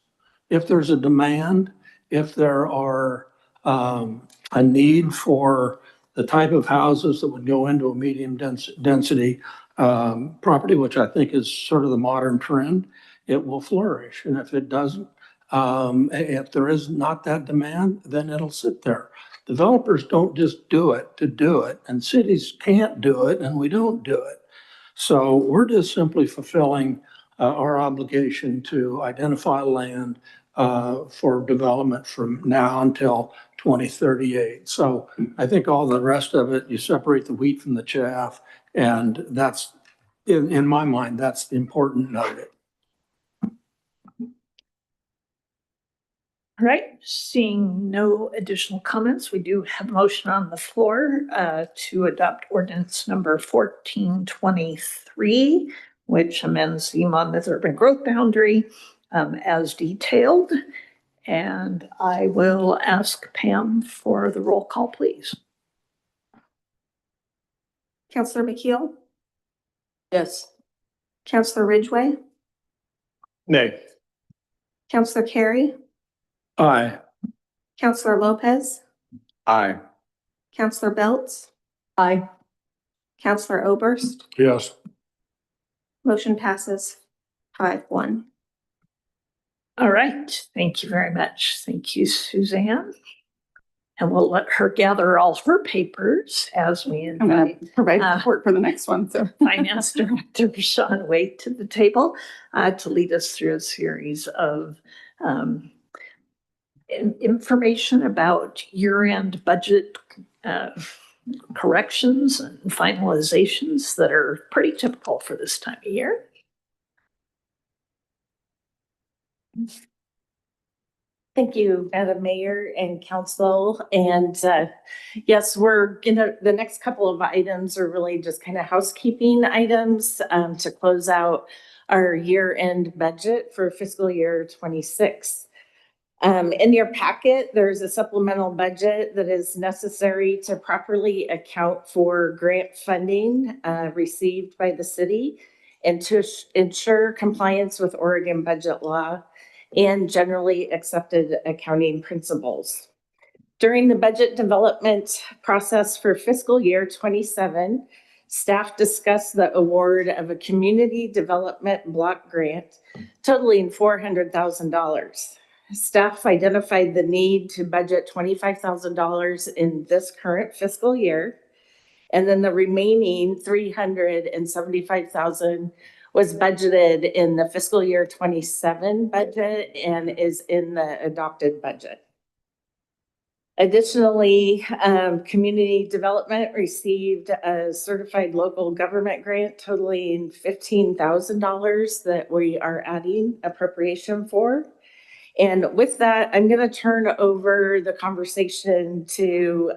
If there's a demand, if there are a need for the type of houses that would go into a medium density property, which I think is sort of the modern trend, it will flourish. And if it doesn't, if there is not that demand, then it'll sit there. Developers don't just do it to do it, and cities can't do it, and we don't do it. So we're just simply fulfilling our obligation to identify land for development from now until 2038. So I think all the rest of it, you separate the wheat from the chaff, and that's, in my mind, that's the important nugget. All right, seeing no additional comments, we do have a motion on the floor to adopt ordinance number 1423, which amends the Monmouth urban growth boundary as detailed. And I will ask Pam for the roll call, please. Counselor McKeel, Yes. Counselor Ridgway, Nay. Counselor Carey, Aye. Counselor Lopez, Aye. Counselor Beltz, Aye. Counselor Oberst. Yes. Motion passes 5-1. All right, thank you very much. Thank you, Suzanne. And we'll let her gather all her papers as we I'm going invite to provide support for the next one. So Finance Director Sean Waite to the table to lead us through a series of information about year-end budget corrections and finalizations that are pretty typical for this time of year. Thank you, Madam Mayor and Council. And yes, the next couple of items are really just kind of housekeeping items to close out our year-end budget for fiscal year 26. In your packet, there's a supplemental budget that is necessary to properly account for grant funding received by the city and to ensure compliance with Oregon budget law and generally accepted accounting principles. During the budget development process for fiscal year 27, staff discussed the award of a community development block grant totaling $400,000. Staff identified the need to budget $25,000 in this current fiscal year, and then the remaining $375,000 was budgeted in the fiscal year 27 budget and is in the adopted budget. Additionally, community development received a certified local government grant totaling $15,000 that we are adding appropriation for. And with that, I'm going to turn over the conversation to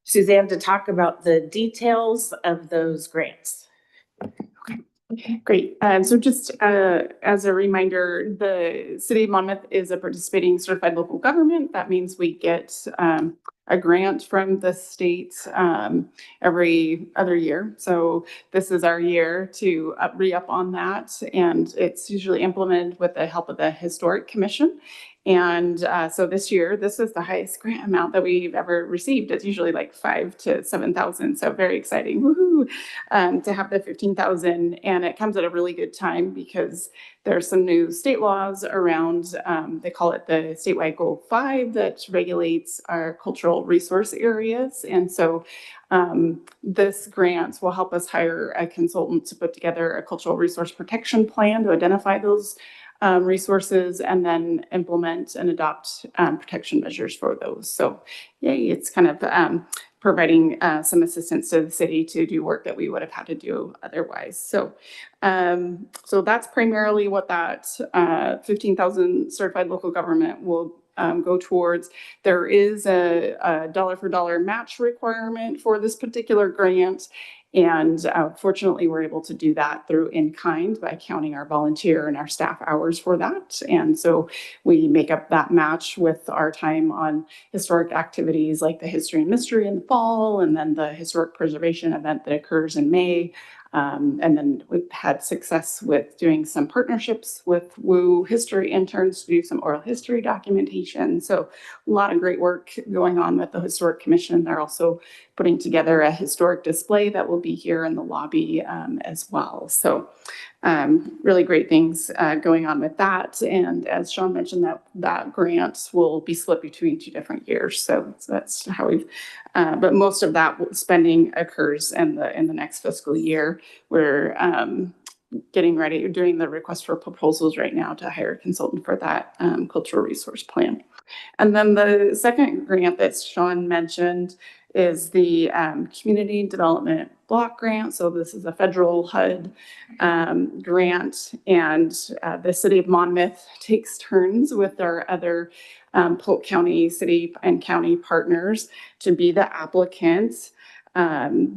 Suzanne to talk about the details of those grants. great. So just as a reminder, the City of Monmouth is a participating certified local government. That means we get a grant from the state every other year. So this is our year to re-up on that. And it's usually implemented with the help of the Historic Commission. And so this year, this is the highest grant amount that we've ever received. It's usually like 5,000 to 7,000. So very exciting, woohoo, to have the 15,000. And it comes at a really good time because there's some new state laws around, they call it the statewide Goal 5 that regulates our cultural resource areas. And so this grant will help us hire a consultant to put together a cultural resource protection plan to identify those resources and then implement and adopt protection measures for those. So yay, it's kind of providing some assistance to the city to do work that we would have had to do otherwise. So so that's primarily what that 15,000 certified local government will go towards. There is a dollar for dollar match requirement for this particular grant. And fortunately, we're able to do that through in-kind by counting our volunteer and our staff hours for that. And so we make up that match with our time on historic activities like the History and Mystery in the fall, and then the historic preservation event that occurs in May. And then we've had success with doing some partnerships with WU history interns to do some oral history documentation. So a lot of great work going on with the Historic Commission. They're also putting together a historic display that will be here in the lobby as well. So really great things going on with that. And as Sean mentioned, that grant will be split between 2 different years. So that's how we've, but most of that spending occurs in the next fiscal year. We're getting ready, doing the request for proposals right now to hire a consultant for that cultural resource plan. And then the second grant that Sean mentioned is the Community Development Block Grant. So this is a federal HUD grant, and the City of Monmouth takes turns with our other Polk County city and county partners to be the applicants.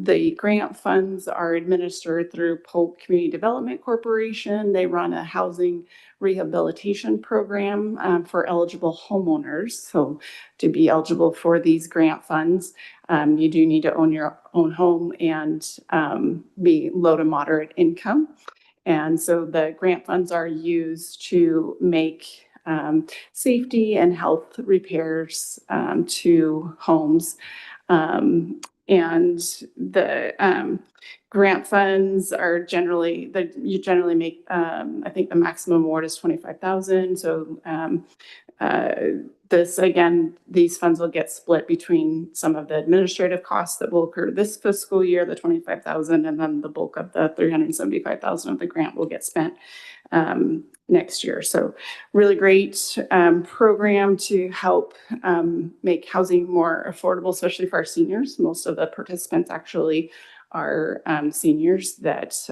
The grant funds are administered through Polk Community Development Corporation. They run a housing rehabilitation program for eligible homeowners. So to be eligible for these grant funds, you do need to own your own home and be low to moderate income. And so the grant funds are used to make safety and health repairs to homes. And the grant funds are generally, you generally make, I think the maximum award is 25,000. So this, again, these funds will get split between some of the administrative costs that will occur this fiscal year, the 25,000, and then the bulk of the 375,000 of the grant will get spent next year. So really great program to help make housing more affordable, especially for our seniors. Most of the participants actually are seniors that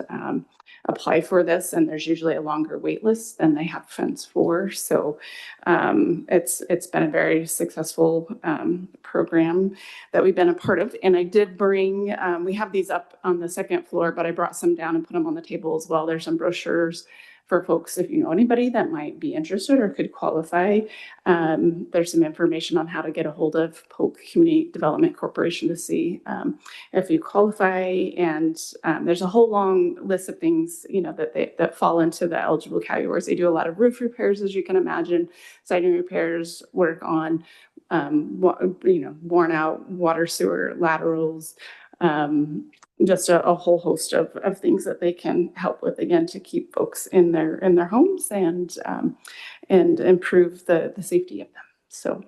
apply for this, and there's usually a longer wait list than they have funds for. So it's been a very successful program that we've been a part of. And I did bring, we have these up on the second floor, but I brought some down and put them on the table as well. There's some brochures for folks, if you know anybody that might be interested or could qualify. There's some information on how to get a hold of Polk Community Development Corporation to see if you qualify. And there's a whole long list of things, you know, that fall into the eligible categories. They do a lot of roof repairs, as you can imagine, siding repairs, work on, worn out water sewer laterals, just a whole host of things that they can help with, again, to keep folks in their homes and improve the safety of them. So I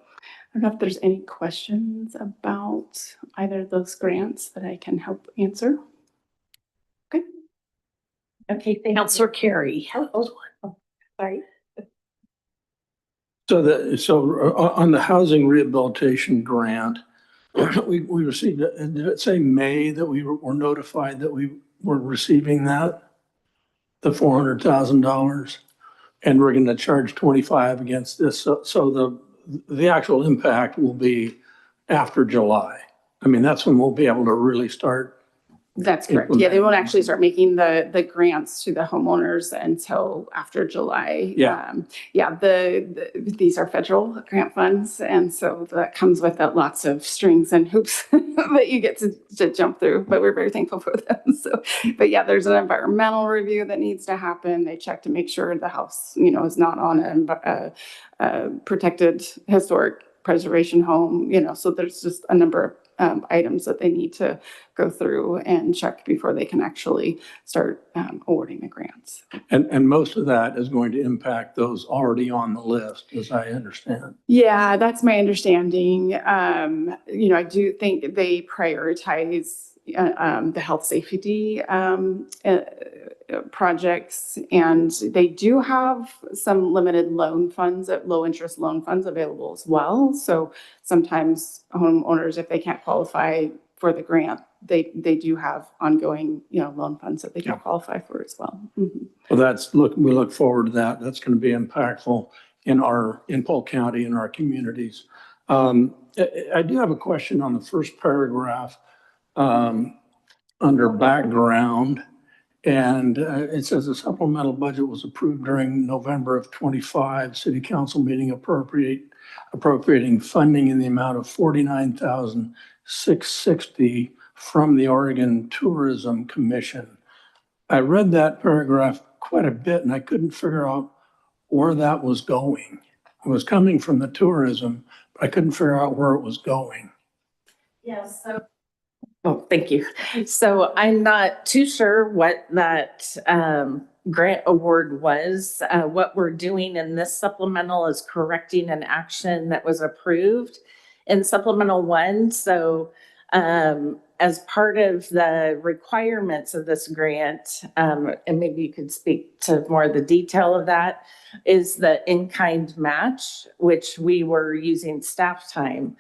don't know if there's any questions about either of those grants that I can help answer. Okay. Okay, thank you. Counselor Carey. Sorry. So on the housing rehabilitation grant, we received, did it say May that we were notified that we were receiving that? The $400,000? And we're going to charge 25 against this. So the actual impact will be after July. I mean, that's when we'll be able to really start. That's correct. Yeah, they won't actually start making the grants to the homeowners until after July. Yeah. These are federal grant funds. And so that comes with lots of strings and hoops that you get to jump through, but we're very thankful for them. So, but yeah, there's an environmental review that needs to happen. They check to make sure the house, is not on a protected historic preservation home, so there's just a number of items that they need to go through and check before they can actually start awarding the grants. And most of that is going to impact those already on the list, as I understand. Yeah, that's my understanding. I do think they prioritize the health safety projects, and they do have some limited loan funds, low interest loan funds available as well. So sometimes homeowners, if they can't qualify for the grant, they do have ongoing, loan funds that they can qualify for as well. Mm-hmm. Well, we look forward to that. That's going to be impactful in Polk County, in our communities. I do have a question on the first paragraph under background. And it says the supplemental budget was approved during November of 25 City Council meeting appropriating funding in the amount of $49,660 from the Oregon Tourism Commission. I read that paragraph quite a bit and I couldn't figure out where that was going. It was coming from the tourism, but I couldn't figure out where it was going. Yes. Oh, thank you. So I'm not too sure what that grant award was. What we're doing in this supplemental is correcting an action that was approved in supplemental 1. So as part of the requirements of this grant, and maybe you could speak to more of the detail of that, is the in-kind match, which we were using staff time.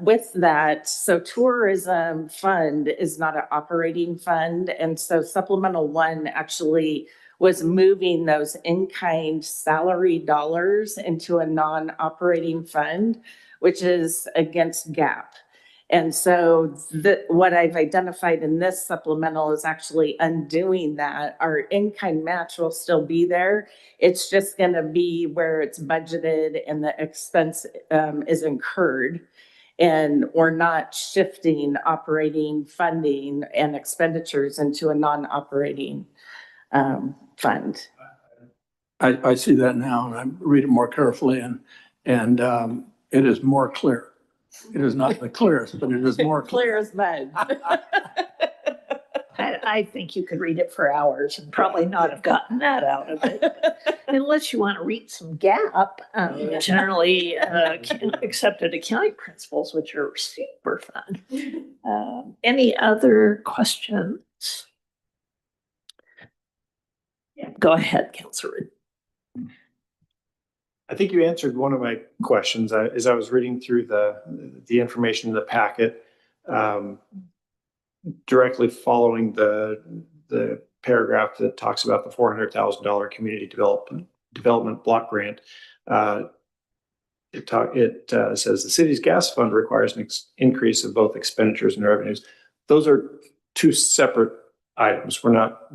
With that, so tourism fund is not an operating fund. And so supplemental 1 actually was moving those in-kind salary dollars into a non-operating fund, which is against GAAP. And so what I've identified in this supplemental is actually undoing that. Our in-kind match will still be there. It's just going to be where it's budgeted and the expense is incurred. And we're not shifting operating funding and expenditures into a non-operating fund. I see that now and I read it more carefully and it is more clear. It is not the clearest, but it is more Clear clear. as mud. I think you could read it for hours and probably not have gotten that out of it. Unless you want to read some GAAP, generally accepted accounting principles, which are super fun. Any other questions? Go ahead, Councilor. I think you answered one of my questions as I was reading through the information in the packet. Directly following the paragraph that talks about the $400,000 community development block grant, it says the city's gas fund requires an increase of both expenditures and revenues. Those are two separate items. We're not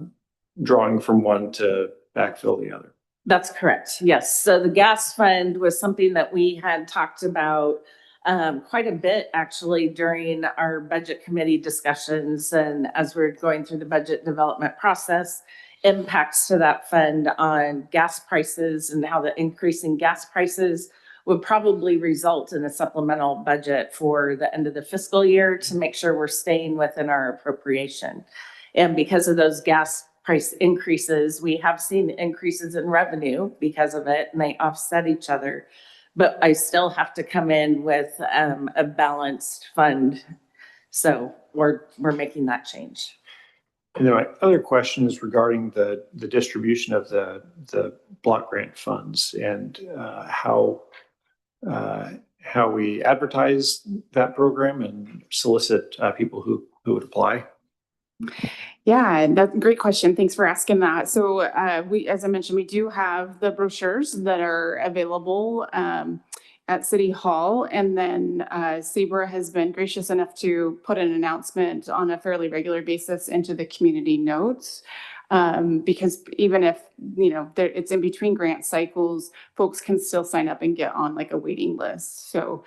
drawing from one to backfill the other. That's correct. Yes. So the gas fund was something that we had talked about quite a bit actually during our budget committee discussions. And as we're going through the budget development process, impacts to that fund on gas prices and how the increasing gas prices would probably result in a supplemental budget for the end of the fiscal year to make sure we're staying within our appropriation. And because of those gas price increases, we have seen increases in revenue because of it, and they offset each other. But I still have to come in with a balanced fund. So we're making that change. And then my other question is regarding the distribution of the block grant funds and how we advertise that program and solicit people who would apply. Yeah, that's a great question. Thanks for asking that. So as I mentioned, we do have the brochures that are available at City Hall. And then SABRA has been gracious enough to put an announcement on a fairly regular basis into the community notes. Because even if, it's in between grant cycles, folks can still sign up and get on like a waiting list. So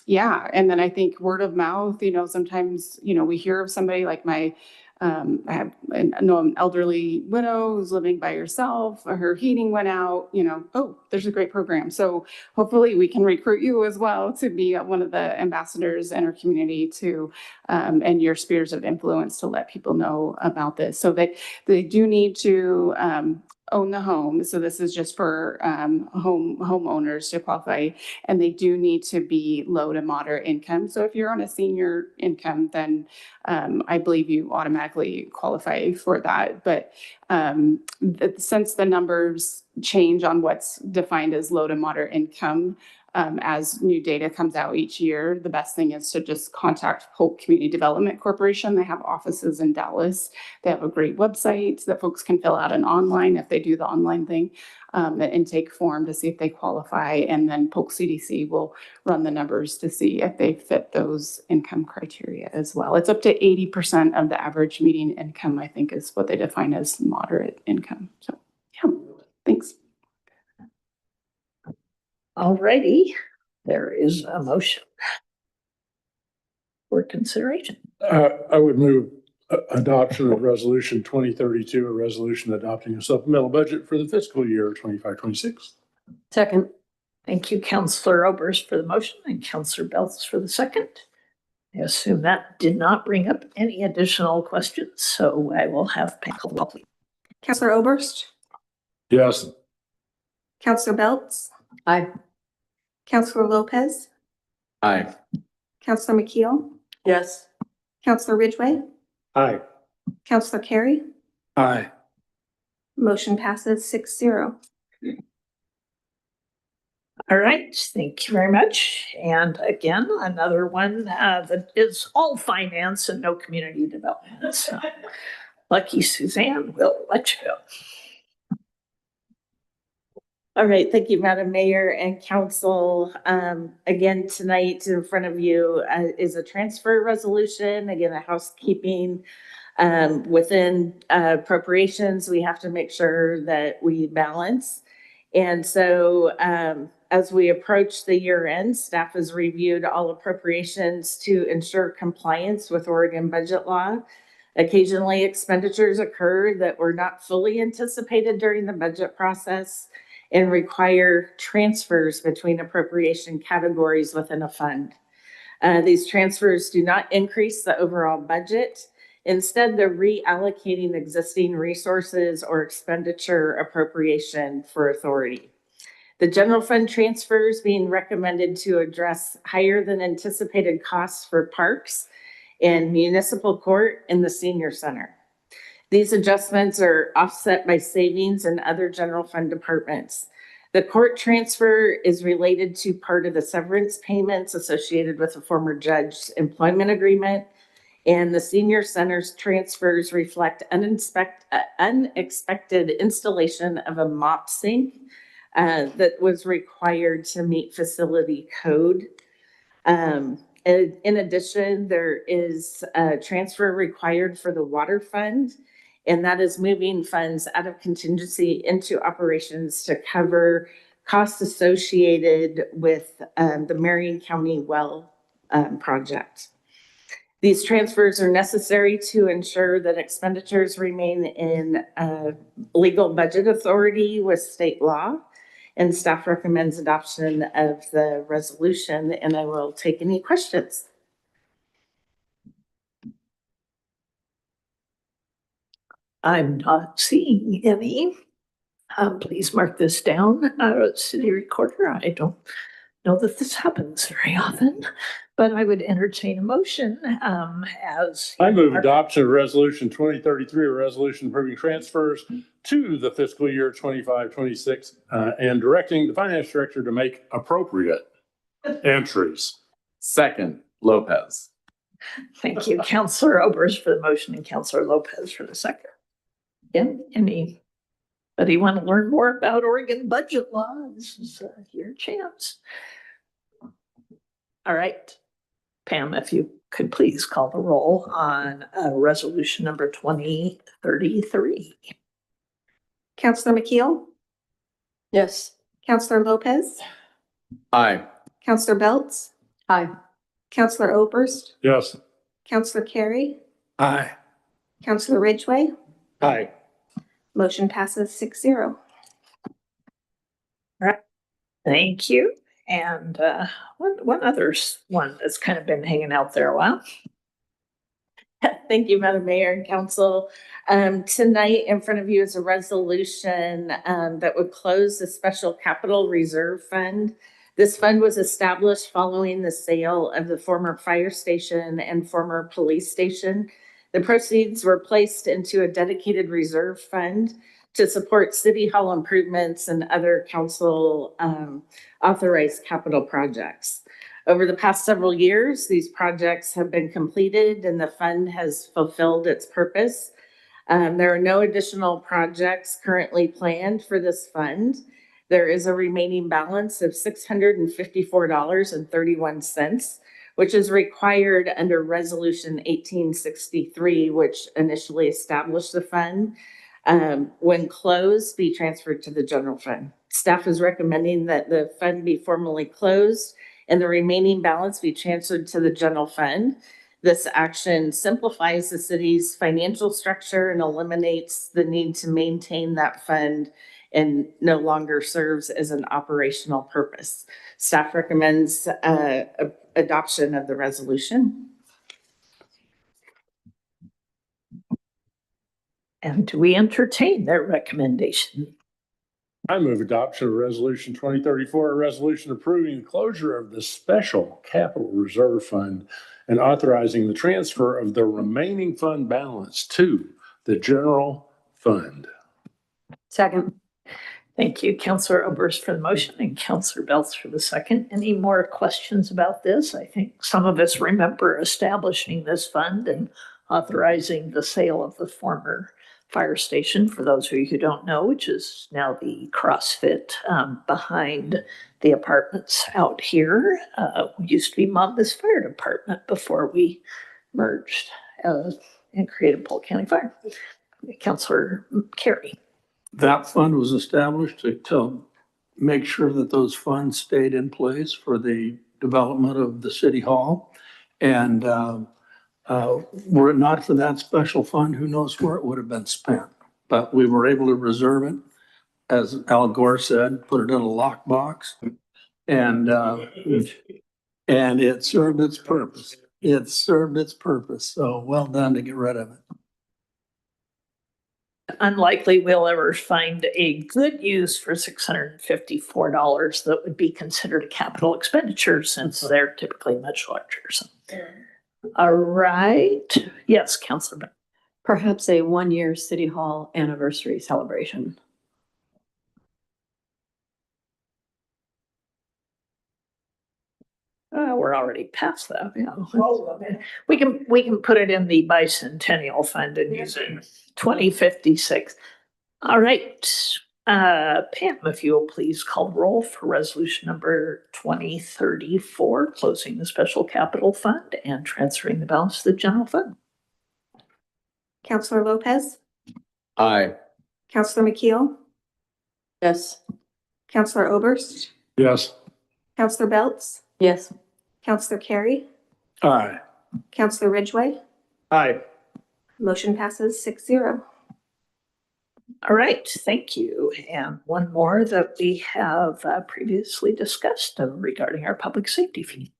yeah, and then I think word of mouth, sometimes, we hear of somebody like I know an elderly widow who's living by herself, her heating went out, oh, there's a great program. So hopefully we can recruit you as well to be one of the ambassadors in our community to, and your spheres of influence to let people know about this. So they do need to own the home. So this is just for homeowners to qualify, and they do need to be low to moderate income. So if you're on a senior income, then I believe you automatically qualify for that. But since the numbers change on what's defined as low to moderate income, as new data comes out each year, the best thing is to just contact Polk Community Development Corporation. They have offices in Dallas. They have a great website that folks can fill out an online if they do the online thing, the intake form to see if they qualify. And then Polk CDC will run the numbers to see if they fit those income criteria as well. It's up to 80% of the average median income, I think, is what they define as moderate income. So yeah, thanks. Alrighty, there is a motion for consideration. I would move adoption of resolution 2032, a resolution adopting a supplemental budget for the fiscal year 25-26. Second. Thank you, Councilor Oberst for the motion and Councilor Belts for the second. I assume that did not bring up any additional questions, so I will have Pam call the roll, please. Councilor Oberst, Yes. Councilor Belts, Aye. Councilor Lopez, Aye. Councilor McKeel, Yes. Councilor Ridgway, Aye. Councilor Carey. Aye. Motion passes 6-0. All right, thank you very much. And again, another one that is all finance and no community development. So lucky Suzanne will let you go. All right, thank you, Madam Mayor and Council. Again, tonight in front of you is a transfer resolution, again, a housekeeping. Within appropriations, we have to make sure that we balance. And so as we approach the year end, staff has reviewed all appropriations to ensure compliance with Oregon budget law. Occasionally, expenditures occur that were not fully anticipated during the budget process and require transfers between appropriation categories within a fund. These transfers do not increase the overall budget. Instead, they're reallocating existing resources or expenditure appropriation for authority. The general fund transfers being recommended to address higher than anticipated costs for parks and municipal court and the senior center. These adjustments are offset by savings in other general fund departments. The court transfer is related to part of the severance payments associated with a former judge's employment agreement, and the senior center's transfers reflect unexpected installation of a mop sink that was required to meet facility code. In addition, there is a transfer required for the water fund, and that is moving funds out of contingency into operations to cover costs associated with the Marion County well project. These transfers are necessary to ensure that expenditures remain in legal budget authority with state law, and staff recommends adoption of the resolution, and I will take any questions. I'm not seeing any. Please mark this down, City Recorder. I don't know that this happens very often, but I would entertain a motion as. I move adoption of resolution 2033, a resolution approving transfers to the fiscal year 25-26 and directing the finance director to make appropriate entries. Second, Lopez. Thank you, Councilor Oberst for the motion and Councilor Lopez for the second. Anybody want to learn more about Oregon budget law? This is your chance. All right, Pam, if you could please call the roll on resolution number 2033. Counselor McKeel? Yes. Counselor Lopez? Aye. Counselor Beltz? Aye. Counselor Oberst? Yes. Counselor Carey? Aye. Counselor Ridgway? Aye. Motion passes 6-0. All right, thank you. And one other one that's kind of been hanging out there a while. Thank you, Madam Mayor and Council. Tonight in front of you is a resolution that would close the Special Capital Reserve Fund. This fund was established following the sale of the former fire station and former police station. The proceeds were placed into a dedicated reserve fund to support city hall improvements and other council authorized capital projects. Over the past several years, these projects have been completed and the fund has fulfilled its purpose. There are no additional projects currently planned for this fund. There is a remaining balance of $654.31, which is required under Resolution 1863, which initially established the fund. When closed, be transferred to the general fund. Staff is recommending that the fund be formally closed and the remaining balance be transferred to the general fund. This action simplifies the city's financial structure and eliminates the need to maintain that fund and no longer serves as an operational purpose. Staff recommends adoption of the resolution. And do we entertain their recommendation? I move adoption of resolution 2034, a resolution approving the closure of the Special Capital Reserve Fund and authorizing the transfer of the remaining fund balance to the general fund. Second. Thank you, Councilor Oberst for the motion and Councilor Beltz for the second. Any more questions about this? I think some of us remember establishing this fund and authorizing the sale of the former fire station, for those of you who don't know, which is now the CrossFit behind the apartments out here. We used to be Monmouth Fire Department before we merged and created Polk County Fire. Councilor Carey. That fund was established to make sure that those funds stayed in place for the development of the city hall. And were it not for that special fund, who knows where it would have been spent? But we were able to reserve it, as Al Gore said, put it in a lockbox. And it served its purpose. It served its purpose. So well done to get rid of it. Unlikely we'll ever find a good use for $654 that would be considered a capital expenditure, since they're typically much larger. So. All right. Yes, Councilor Beck. Perhaps a 1-year City Hall anniversary celebration. We're already past that. Yeah. We can put it in the bicentennial fund and use it in 2056. All right. Pam, if you will please call the roll for resolution number 2034, closing the special capital fund and transferring the balance to the general fund. Councilor Lopez, Aye. Councilor McKeel, Yes. Councilor Oberst, Yes. Councilor Beltz, Yes. Councilor Carey, Aye. Councilor Ridgway. Aye. Motion passes 6-0. All right, thank you. And one more that we have previously discussed regarding our public safety fee.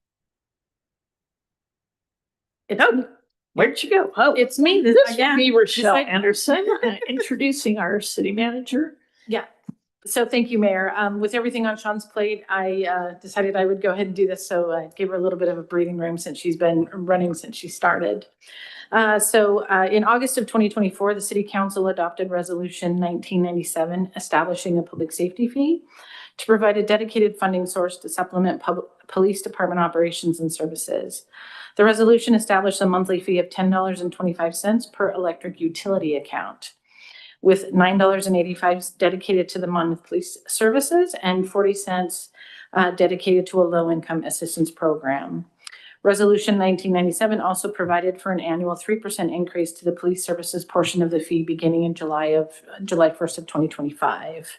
Oh, where'd you go? Oh, It's me this again. would be Rochelle Decide- Anderson, introducing our city manager. Yeah. So thank you, Mayor. With everything on Sean's plate, I decided I would go ahead and do this. So I gave her a little bit of a breathing room since she's been running since she started. In August of 2024, the City Council adopted Resolution 1997, establishing a public safety fee to provide a dedicated funding source to supplement police department operations and services. The resolution established a monthly fee of $10.25 per electric utility account, with $9.85 dedicated to the Monmouth Police Services and 40 cents dedicated to a low-income assistance program. Resolution 1997 also provided for an annual 3% increase to the police services portion of the fee beginning in July 1st of 2025.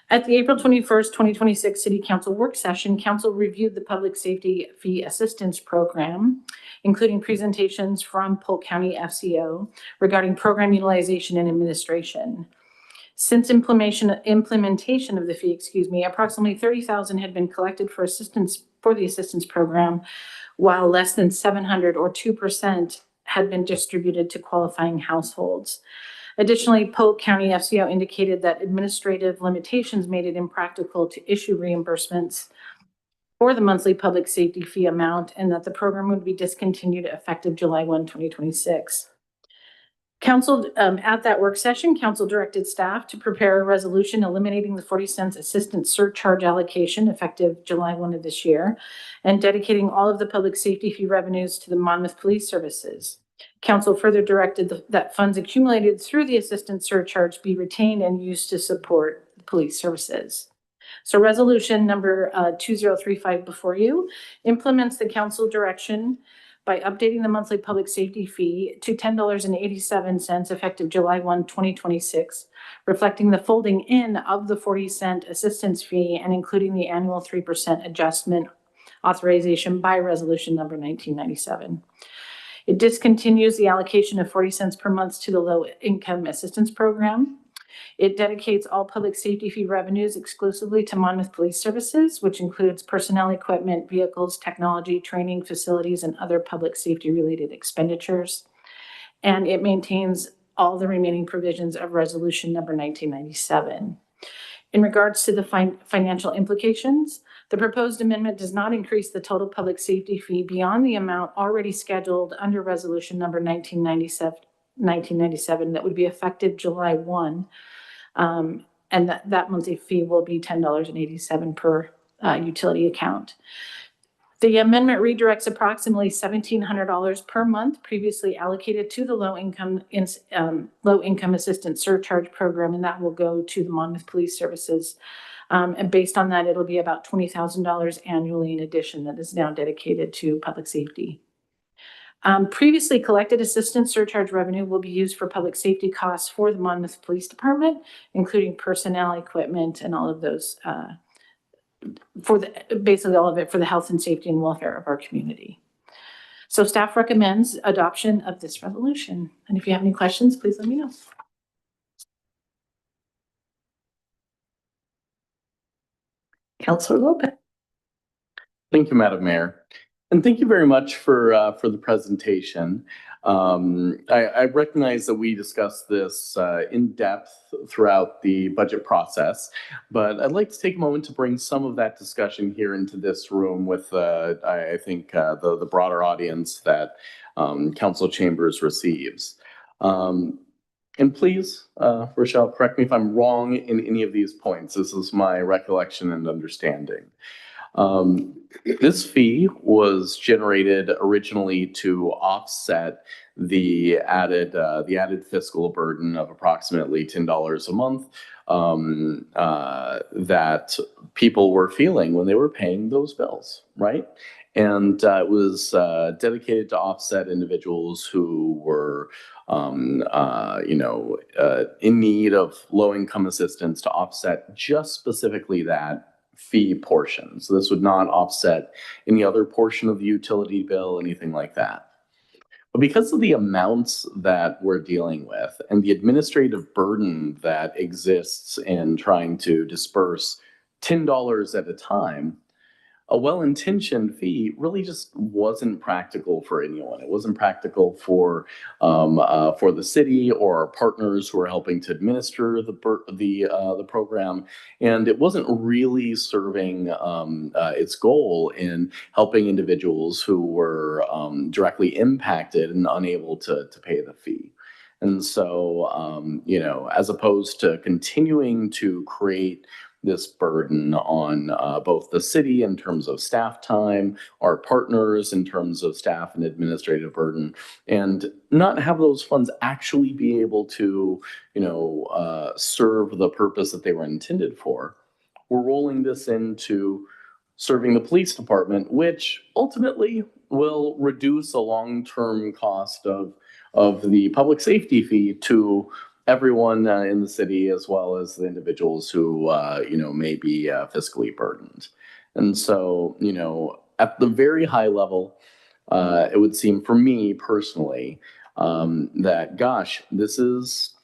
At the April 21st, 2026 City Council work session, Council reviewed the Public Safety Fee Assistance Program, including presentations from Polk County FCO regarding program utilization and administration. Since implementation of the fee, approximately $30,000 had been collected for the assistance program, while less than 700 or 2% had been distributed to qualifying households. Additionally, Polk County FCO indicated that administrative limitations made it impractical to issue reimbursements for the monthly public safety fee amount, and that the program would be discontinued effective July 1, 2026. Council, at that work session, Council directed staff to prepare a resolution eliminating the 40 cents assistance surcharge allocation effective July 1 of this year, and dedicating all of the public safety fee revenues to the Monmouth Police Services. Council further directed that funds accumulated through the assistance surcharge be retained and used to support the police services. So resolution number 2035 before you implements the council direction by updating the monthly public safety fee to $10.87 effective July 1, 2026, reflecting the folding in of the 40-cent assistance fee and including the annual 3% adjustment authorization by resolution number 1997. It discontinues the allocation of 40 cents per month to the low-income assistance program. It dedicates all public safety fee revenues exclusively to Monmouth Police Services, which includes personnel, equipment, vehicles, technology, training, facilities, and other public safety-related expenditures. And it maintains all the remaining provisions of Resolution number 1997. In regards to the financial implications, the proposed amendment does not increase the total public safety fee beyond the amount already scheduled under Resolution number 1997 that would be effective July 1. And that monthly fee will be $10.87 per utility account. The amendment redirects approximately $1,700 per month previously allocated to the low income assistance surcharge program, and that will go to the Monmouth Police Services. And based on that, it'll be about $20,000 annually in addition that is now dedicated to public safety. Previously collected assistance surcharge revenue will be used for public safety costs for the Monmouth Police Department, including personnel, equipment, and all of those, basically all of it for the health and safety and welfare of our community. So staff recommends adoption of this resolution. And if you have any questions, please let me know. Councilor Lopez. Thank you, Madam Mayor. And thank you very much for the presentation. I recognize that we discussed this in depth throughout the budget process, but I'd like to take a moment to bring some of that discussion here into this room with, I think, the broader audience that Council Chambers receives. And please, Rochelle, correct me if I'm wrong in any of these points. This is my recollection and understanding. This fee was generated originally to offset the added fiscal burden of approximately $10 a month that people were feeling when they were paying those bills, right? And it was dedicated to offset individuals who were in need of low-income assistance, to offset just specifically that fee portion. So this would not offset any other portion of the utility bill, anything like that. But because of the amounts that we're dealing with and the administrative burden that exists in trying to disperse $10 at a time, a well-intentioned fee really just wasn't practical for anyone. It wasn't practical for the city or our partners who are helping to administer the program, and it wasn't really serving its goal in helping individuals who were directly impacted and unable to pay the fee. And so, as opposed to continuing to create this burden on both the city in terms of staff time, our partners in terms of staff and administrative burden, and not have those funds actually be able to, serve the purpose that they were intended for. We're rolling this into serving the police department, which ultimately will reduce a long-term cost of the public safety fee to everyone in the city, as well as the individuals who, may be fiscally burdened. And so, at the very high level, it would seem for me personally that, gosh, this is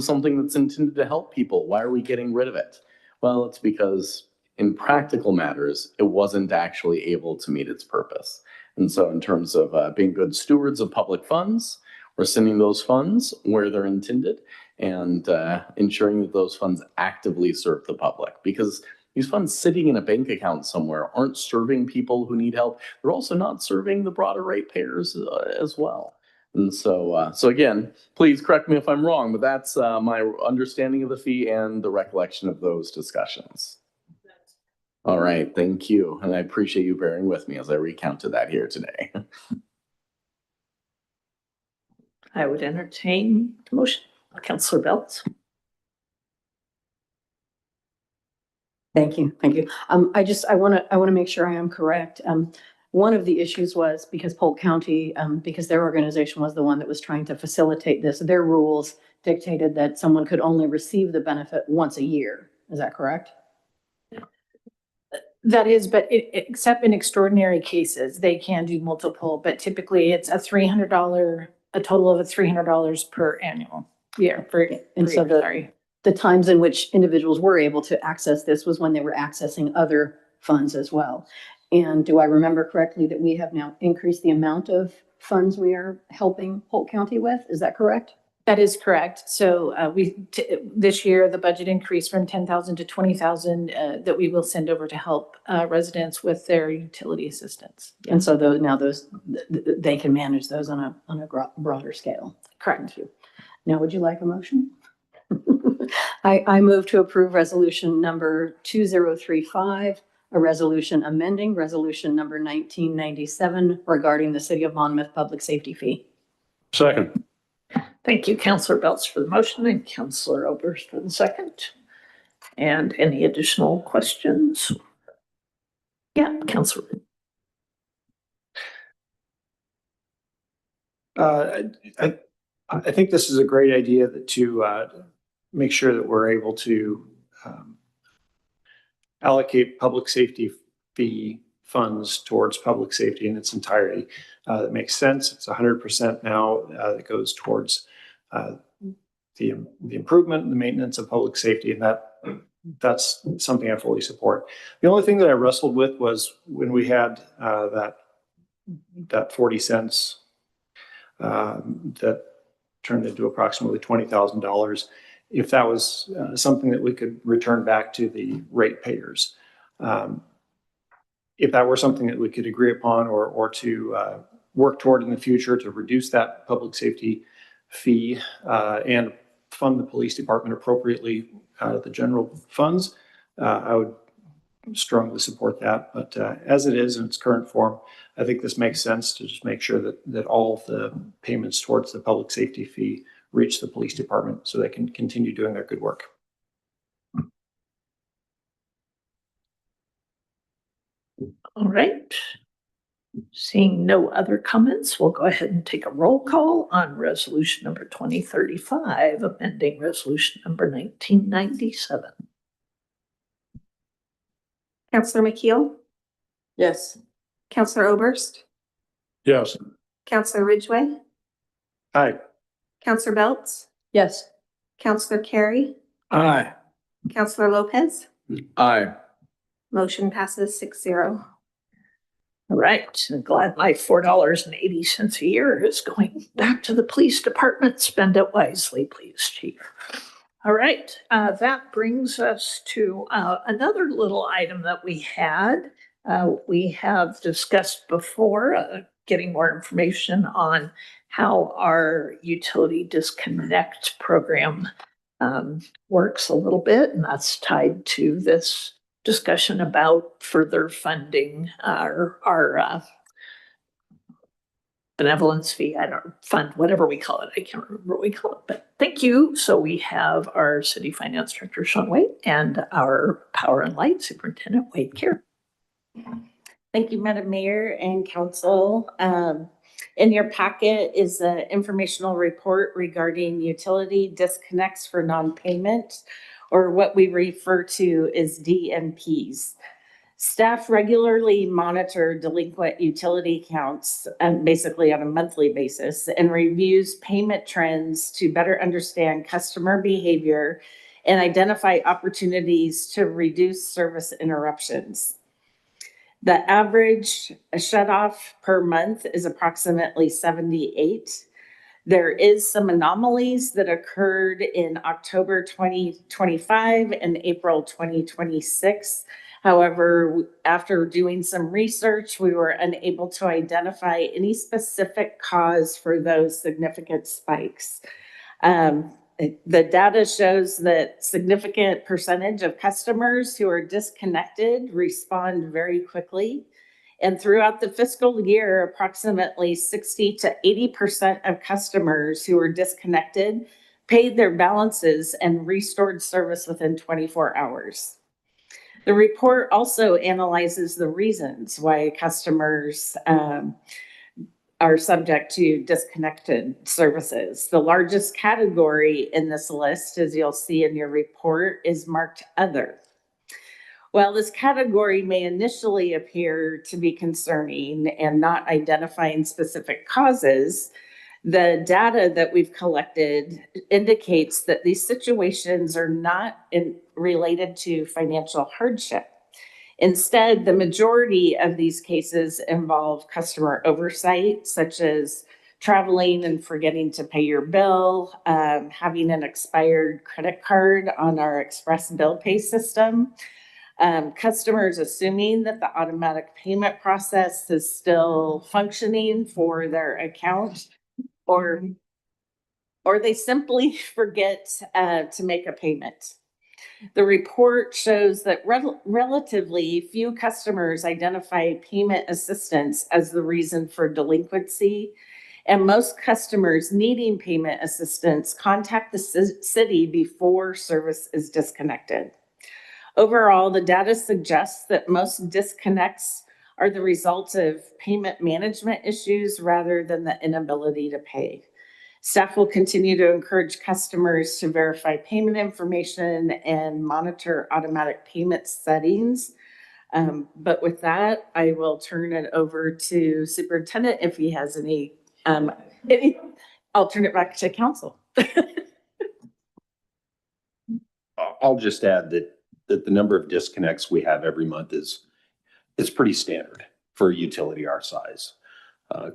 something that's intended to help people. Why are we getting rid of it? Well, it's because in practical matters, it wasn't actually able to meet its purpose. And so in terms of being good stewards of public funds, we're sending those funds where they're intended and ensuring that those funds actively serve the public, because these funds sitting in a bank account somewhere aren't serving people who need help. They're also not serving the broader ratepayers as well. And so again, please correct me if I'm wrong, but that's my understanding of the fee and the recollection of those discussions. All right, thank you. And I appreciate you bearing with me as I recounted that here today. I would entertain the motion. Councilor Beltz. Thank you. I want to make sure I am correct. One of the issues was because Polk County, because their organization was the one that was trying to facilitate this, their rules dictated that someone could only receive the benefit once a year. Is that correct? That is, but except in extraordinary cases, they can do multiple, but typically it's a total of $300 per annual year. The times in which individuals were able to access this was when they were accessing other funds as well. And do I remember correctly that we have now increased the amount of funds we are helping Polk County with? Is that correct? That is correct. So this year, the budget increased from $10,000 to $20,000 that we will send over to help residents with their utility assistance. And so they can manage those on a broader scale. Correct. Now, would you like a motion? I move to approve resolution number 2035, a resolution amending resolution number 1997 regarding the City of Monmouth public safety fee. Second. Thank you, Counselor Belts for the motion and Counselor Oberst for the second. And any additional questions? Yeah, Counselor. I think this is a great idea to make sure that we're able to allocate public safety fee funds towards public safety in its entirety. That makes sense. It's 100% now that goes towards the improvement and the maintenance of public safety, and that's something I fully support. The only thing that I wrestled with was when we had that 40 cents that turned into approximately $20,000, if that was something that we could return back to the ratepayers. If that were something that we could agree upon or to work toward in the future to reduce that public safety fee and fund the police department appropriately out of the general funds, I would strongly support that. But as it is in its current form, I think this makes sense to just make sure that all of the payments towards the public safety fee reach the police department so they can continue doing their good work. All right. Seeing no other comments, we'll go ahead and take a roll call on resolution number 2035, amending resolution number 1997. Counselor McKeel? Yes. Counselor Oberst? Yes. Counselor Ridgway? Aye. Counselor Belts? Yes. Counselor Carey? Aye. Counselor Lopez? Aye. Motion passes 6-0. All right, I'm glad my $4.80 a year is going back to the police department. Spend it wisely, please, Chief. All right, that brings us to another little item that we had. We have discussed before getting more information on how our utility disconnect program works a little bit, and that's tied to this discussion about further funding our benevolence fee, I don't fund, whatever we call it. I can't remember what we call it, but thank you. So we have our City Finance Director, Sean Wade, and our Power and Light Superintendent, Wade Kerr. Thank you, Madam Mayor and Council. In your packet is an informational report regarding utility disconnects for non-payment, or what we refer to as DNPs. Staff regularly monitor delinquent utility accounts, basically on a monthly basis, and reviews payment trends to better understand customer behavior and identify opportunities to reduce service interruptions. The average shutoff per month is approximately 78. There is some anomalies that occurred in October 2025 and April 2026. However, after doing some research, we were unable to identify any specific cause for those significant spikes. The data shows that significant percentage of customers who are disconnected respond very quickly. And throughout the fiscal year, approximately 60 to 80% of customers who were disconnected paid their balances and restored service within 24 hours. The report also analyzes the reasons why customers are subject to disconnected services. The largest category in this list, as you'll see in your report, is marked Other. While this category may initially appear to be concerning and not identifying specific causes, the data that we've collected indicates that these situations are not related to financial hardship. Instead, the majority of these cases involve customer oversight, such as traveling and forgetting to pay your bill, having an expired credit card on our express bill pay system, customers assuming that the automatic payment process is still functioning for their account, or they simply forget to make a payment. The report shows that relatively few customers identify payment assistance as the reason for delinquency, and most customers needing payment assistance contact the city before service is disconnected. Overall, the data suggests that most disconnects are the result of payment management issues rather than the inability to pay. Staff will continue to encourage customers to verify payment information and monitor automatic payment settings. But with that, I will turn it over to Superintendent if he has any, I'll turn it back to council. I'll just add that the number of disconnects we have every month is pretty standard for a utility our size.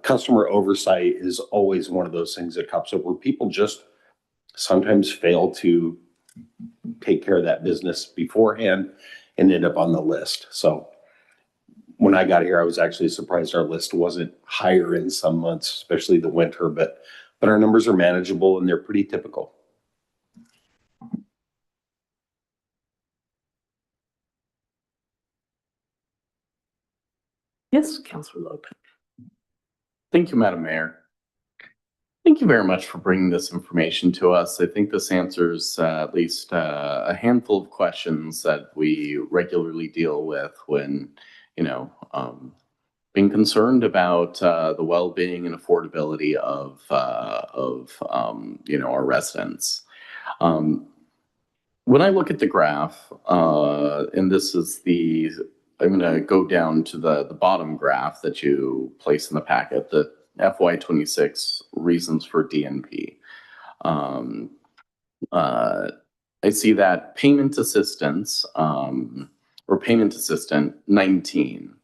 Customer oversight is always one of those things that comes up where people just sometimes fail to take care of that business beforehand and end up on the list. So when I got here, I was actually surprised our list wasn't higher in some months, especially the winter, but our numbers are manageable and they're pretty typical. Yes, Councilor Lopez. Thank you, Madam Mayor. Thank you very much for bringing this information to us. I think this answers at least a handful of questions that we regularly deal with when, being concerned about the well-being and affordability of our residents. When I look at the graph, and this is I'm going to go down to the bottom graph that you place in the packet, the FY26 reasons for DNP. I see that payment assistance or payment assistant 19.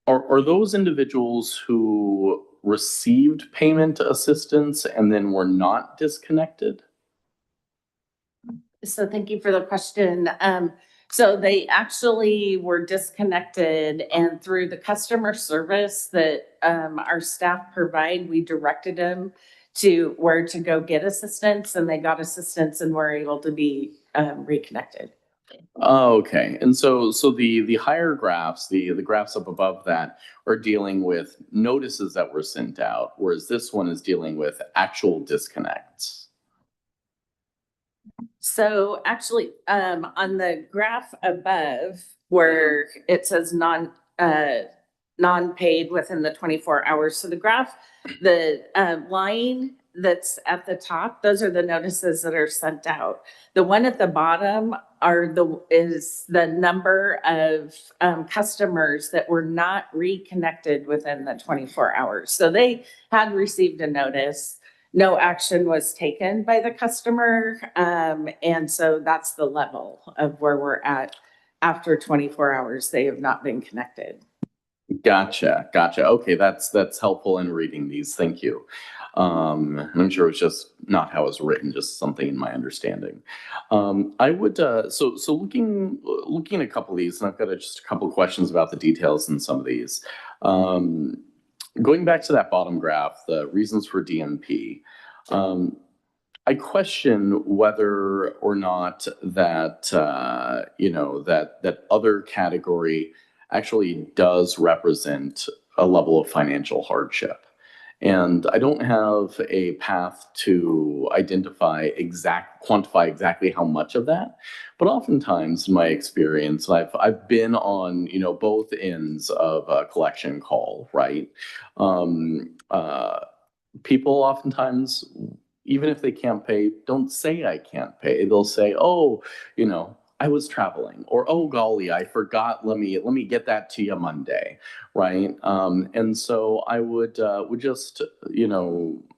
Are those individuals who received payment assistance and then were not disconnected? So thank you for the question. So they actually were disconnected, and through the customer service that our staff provide, we directed them to where to go get assistance, and they got assistance and were able to be reconnected. Okay, and so the higher graphs, the graphs up above that, are dealing with notices that were sent out, whereas this one is dealing with actual disconnects. So actually, on the graph above where it says non-paid within the 24 hours. So the graph, the line that's at the top, those are the notices that are sent out. The one at the bottom is the number of customers that were not reconnected within the 24 hours. So they had received a notice. No action was taken by the customer. And so that's the level of where we're at after 24 hours. They have not been connected. Gotcha. Okay, that's helpful in reading these. Thank you. I'm sure it's just not how it's written, just something in my understanding. I would so looking at a couple of these, and I've got just a couple of questions about the details in some of these. Going back to that bottom graph, the reasons for DNP, I question whether or not that that other category actually does represent a level of financial hardship. And I don't have a path to quantify exactly how much of that, but oftentimes in my experience, I've been on, both ends of a collection call, right? People oftentimes, even if they can't pay, don't say I can't pay. They'll say, oh, I was traveling, or, oh, golly, I forgot. Let me get that to you Monday. Right. And so I would just,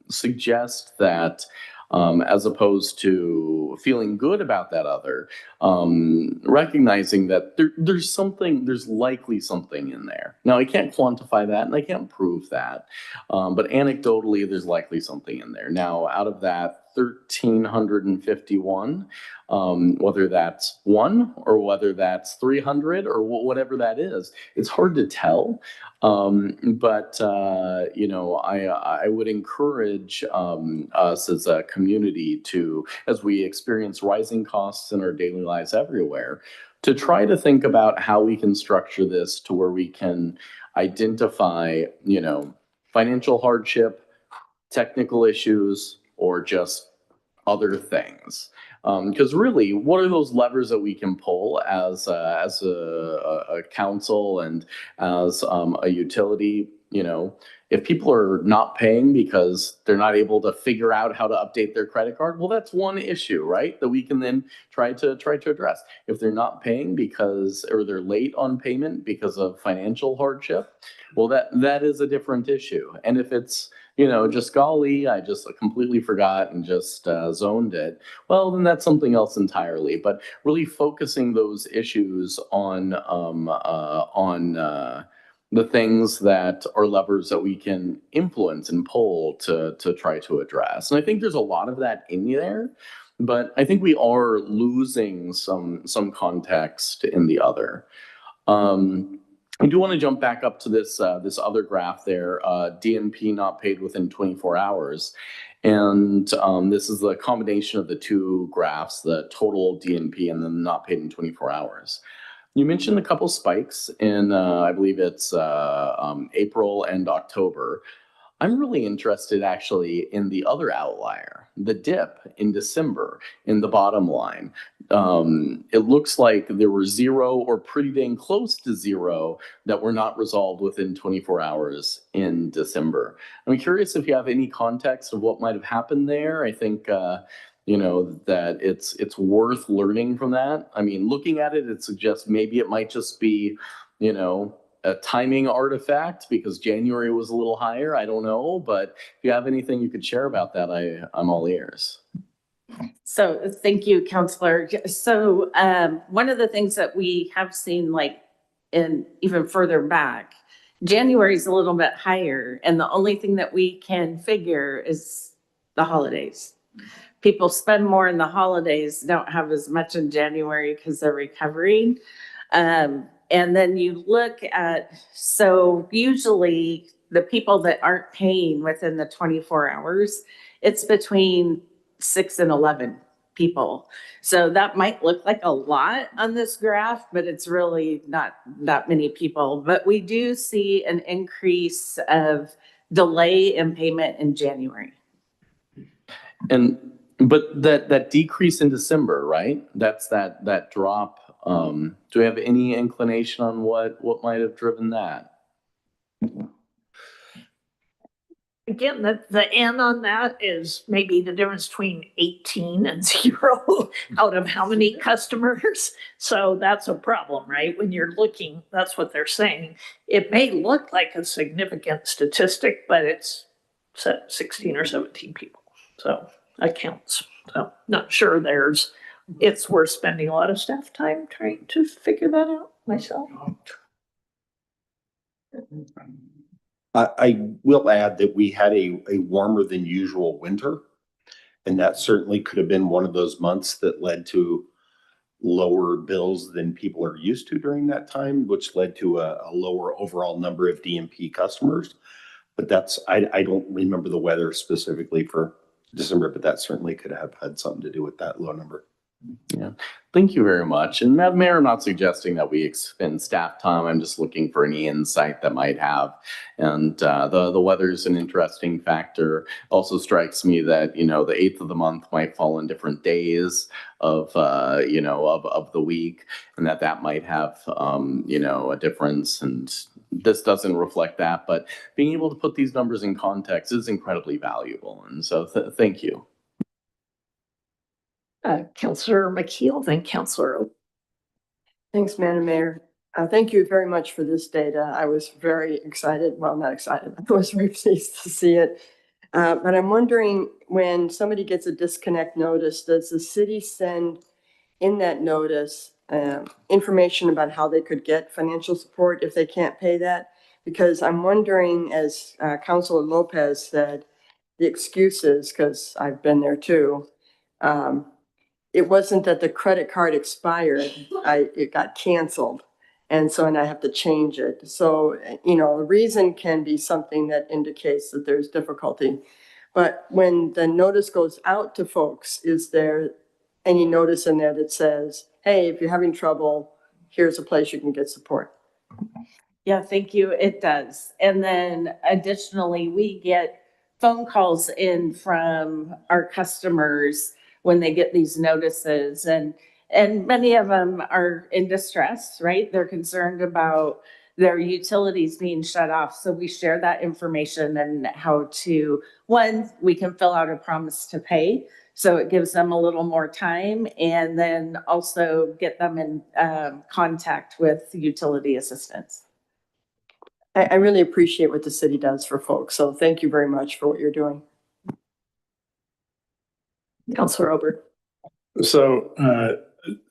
suggest that as opposed to feeling good about that other, recognizing that there's likely something in there. Now, I can't quantify that and I can't prove that. But anecdotally, there's likely something in there. Now, out of that 1,351. Whether that's one or whether that's 300 or whatever that is, it's hard to tell. But you know, I would encourage us as a community to, as we experience rising costs in our daily lives everywhere, to try to think about how we can structure this to where we can identify, you know, financial hardship, technical issues, or just other things. Because really, what are those levers that we can pull as a council and as a utility? You know, if people are not paying because they're not able to figure out how to update their credit card, well, that's one issue, right? That we can then try to address. If they're not paying because, or they're late on payment because of financial hardship, well, that is a different issue. And if it's, you know, just golly, I just completely forgot and just zoned it, well, then that's something else entirely. But really focusing those issues on the things that are levers that we can influence and pull to try to address. And I think there's a lot of that in there, but I think we are losing some context in the other. I do want to jump back up to this other graph there, DNP not paid within 24 hours. And this is the combination of the two graphs, the total DNP and then not paid in 24 hours. You mentioned a couple spikes in, I believe it's April and October. I'm really interested actually in the other outlier, the dip in December in the bottom line. It looks like there were zero or pretty dang close to zero that were not resolved within 24 hours in December. I'm curious if you have any context of what might have happened there. I think you know, that it's worth learning from that. I mean, looking at it, it suggests maybe it might just be, you know, a timing artifact because January was a little higher. I don't know, but if you have anything you could share about that, I'm all ears. So thank you, Counselor. So one of the things that we have seen, like in even further back, January is a little bit higher, and the only thing that we can figure is the holidays. People spend more in the holidays, don't have as much in January because they're recovering. And then you look at, so usually the people that aren't paying within the 24 hours, it's between 6 and 11 people. So that might look like a lot on this graph, but it's really not that many people. But we do see an increase of delay in payment in January. But that decrease in December, right? That's that drop. Do we have any inclination on what might have driven that? Again, the N on that is maybe the difference between 18 and 0 out of how many customers. So that's a problem, right? When you're looking, that's what they're saying. It may look like a significant statistic, but it's 16 or 17 people. So that counts. So not sure it's worth spending a lot of staff time trying to figure that out myself. I will add that we had a warmer than usual winter, and that certainly could have been one of those months that led to lower bills than people are used to during that time, which led to a lower overall number of DNP customers. But I don't remember the weather specifically for December, but that certainly could have had something to do with that low number. Yeah, thank you very much. And Madam Mayor, I'm not suggesting that we expend staff time. I'm just looking for any insight that might have. And the weather is an interesting factor. Also strikes me that, you know, the 8th of the month might fall on different days of, you know, of the week, and that might have, you know, a difference. And this doesn't reflect that, but being able to put these numbers in context is incredibly valuable. And so thank you. Councillor McKeel, then Councillor O. Thanks, Madam Mayor. Thank you very much for this data. I was very excited. Well, not excited. I was very pleased to see it. But I'm wondering, when somebody gets a disconnect notice, does the city send in that notice information about how they could get financial support if they can't pay that? Because I'm wondering, as Councilor Lopez said, the excuses, because I've been there too. It wasn't that the credit card expired, it got canceled. And I have to change it. So, the reason can be something that indicates that there's difficulty. But when the notice goes out to folks, is there any notice in there that says, hey, if you're having trouble, here's a place you can get support? Yeah, thank you. It does. And then additionally, we get phone calls in from our customers when they get these notices, and many of them are in distress, right? They're concerned about their utilities being shut off. So we share that information and how to, one, we can fill out a promise to pay. So it gives them a little more time, and then also get them in contact with utility assistance. I really appreciate what the city does for folks. So thank you very much for what you're doing. Councilor Ober. So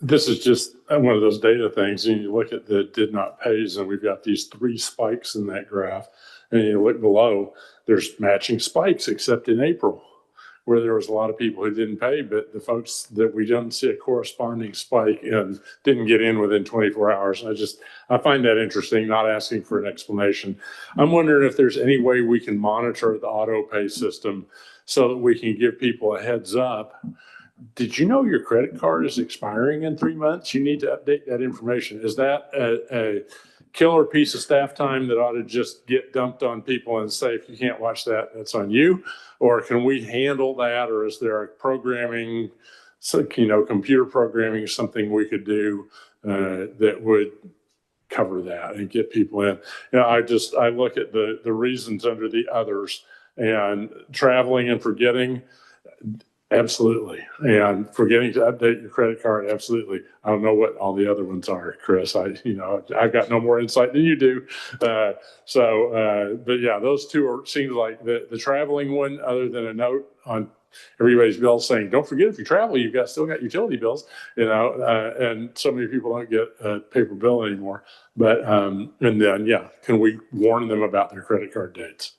this is just one of those data things. And you look at the did not pays, and we've got these 3 spikes in that graph. And you look below, there's matching spikes, except in April, where there was a lot of people who didn't pay, but the folks that we didn't see a corresponding spike and didn't get in within 24 hours. I find that interesting, not asking for an explanation. I'm wondering if there's any way we can monitor the auto pay system so that we can give people a heads up. Did you know your credit card is expiring in 3 months? You need to update that information. Is that a killer piece of staff time that ought to just get dumped on people and say, if you can't watch that, that's on you? Or can we handle that? Or is there a programming, computer programming or something we could do that would cover that and get people in? I look at the reasons under the others, and traveling and forgetting, absolutely. And forgetting to update your credit card, absolutely. I don't know what all the other ones are, Chris. I've got no more insight than you do. But yeah, those two seems like the traveling one, other than a note on everybody's bill saying, don't forget, if you travel, you've still got utility bills, and so many people don't get a paper bill anymore. But, and then, yeah, can we warn them about their credit card dates?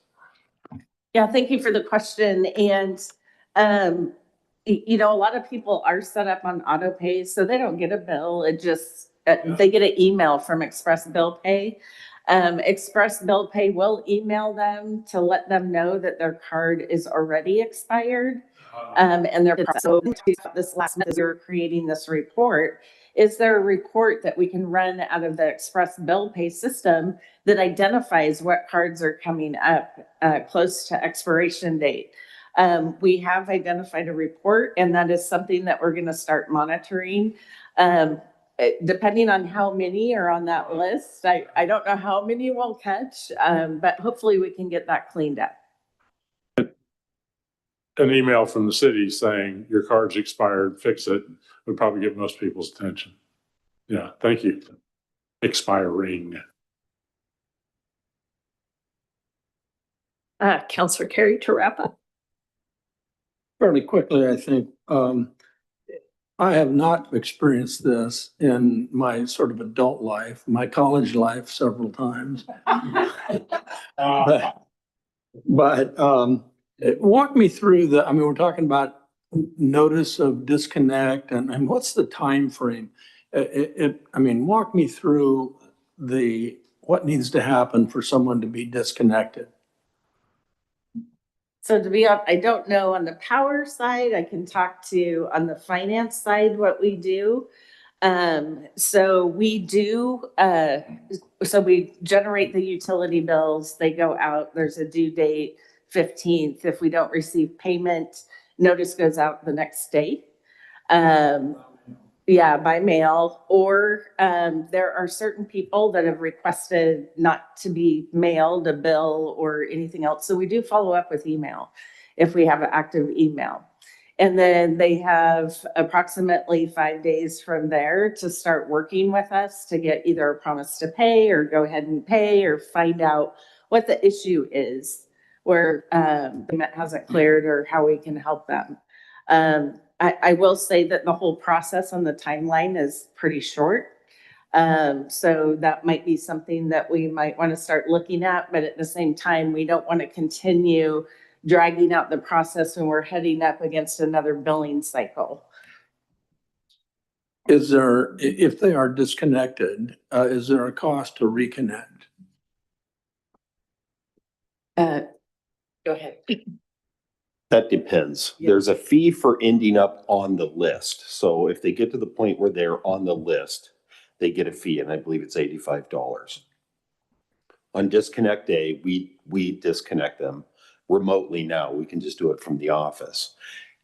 Yeah, thank you for the question. And a lot of people are set up on auto pay, so they don't get a bill. It just, they get an email from Express Bill Pay. Express Bill Pay will email them to let them know that their card is already expired. And they're so this last month, as you're creating this report, is there a report that we can run out of the Express Bill Pay system that identifies what cards are coming up close to expiration date? We have identified a report, and that is something that we're going to start monitoring. Depending on how many are on that list, I don't know how many we'll catch, but hopefully we can get that cleaned up. An email from the city saying your card's expired, fix it, would probably get most people's attention. Yeah, thank you. Expiring. Councilor Carey to wrap up. Fairly quickly, I think. I have not experienced this in my sort of adult life, my college life several times. But walk me through we're talking about notice of disconnect and what's the time frame? Walk me through what needs to happen for someone to be disconnected. So to be honest, I don't know on the power side. I can talk to on the finance side what we do. So we generate the utility bills. They go out. There's a due date, 15th. If we don't receive payment, notice goes out the next day. By mail, or there are certain people that have requested not to be mailed a bill or anything else. So we do follow up with email if we have an active email. And then they have approximately 5 days from there to start working with us to get either a promise to pay or go ahead and pay or find out what the issue is, where payment hasn't cleared or how we can help them. I will say that the whole process on the timeline is pretty short. So that might be something that we might want to start looking at, but at the same time, we don't want to continue dragging out the process when we're heading up against another billing cycle. Is there, if they are disconnected, is there a cost to reconnect? Go ahead. That depends. Yeah. There's a fee for ending up on the list. So if they get to the point where they're on the list, they get a fee, and I believe it's $85. On disconnect day, we disconnect them remotely now. We can just do it from the office.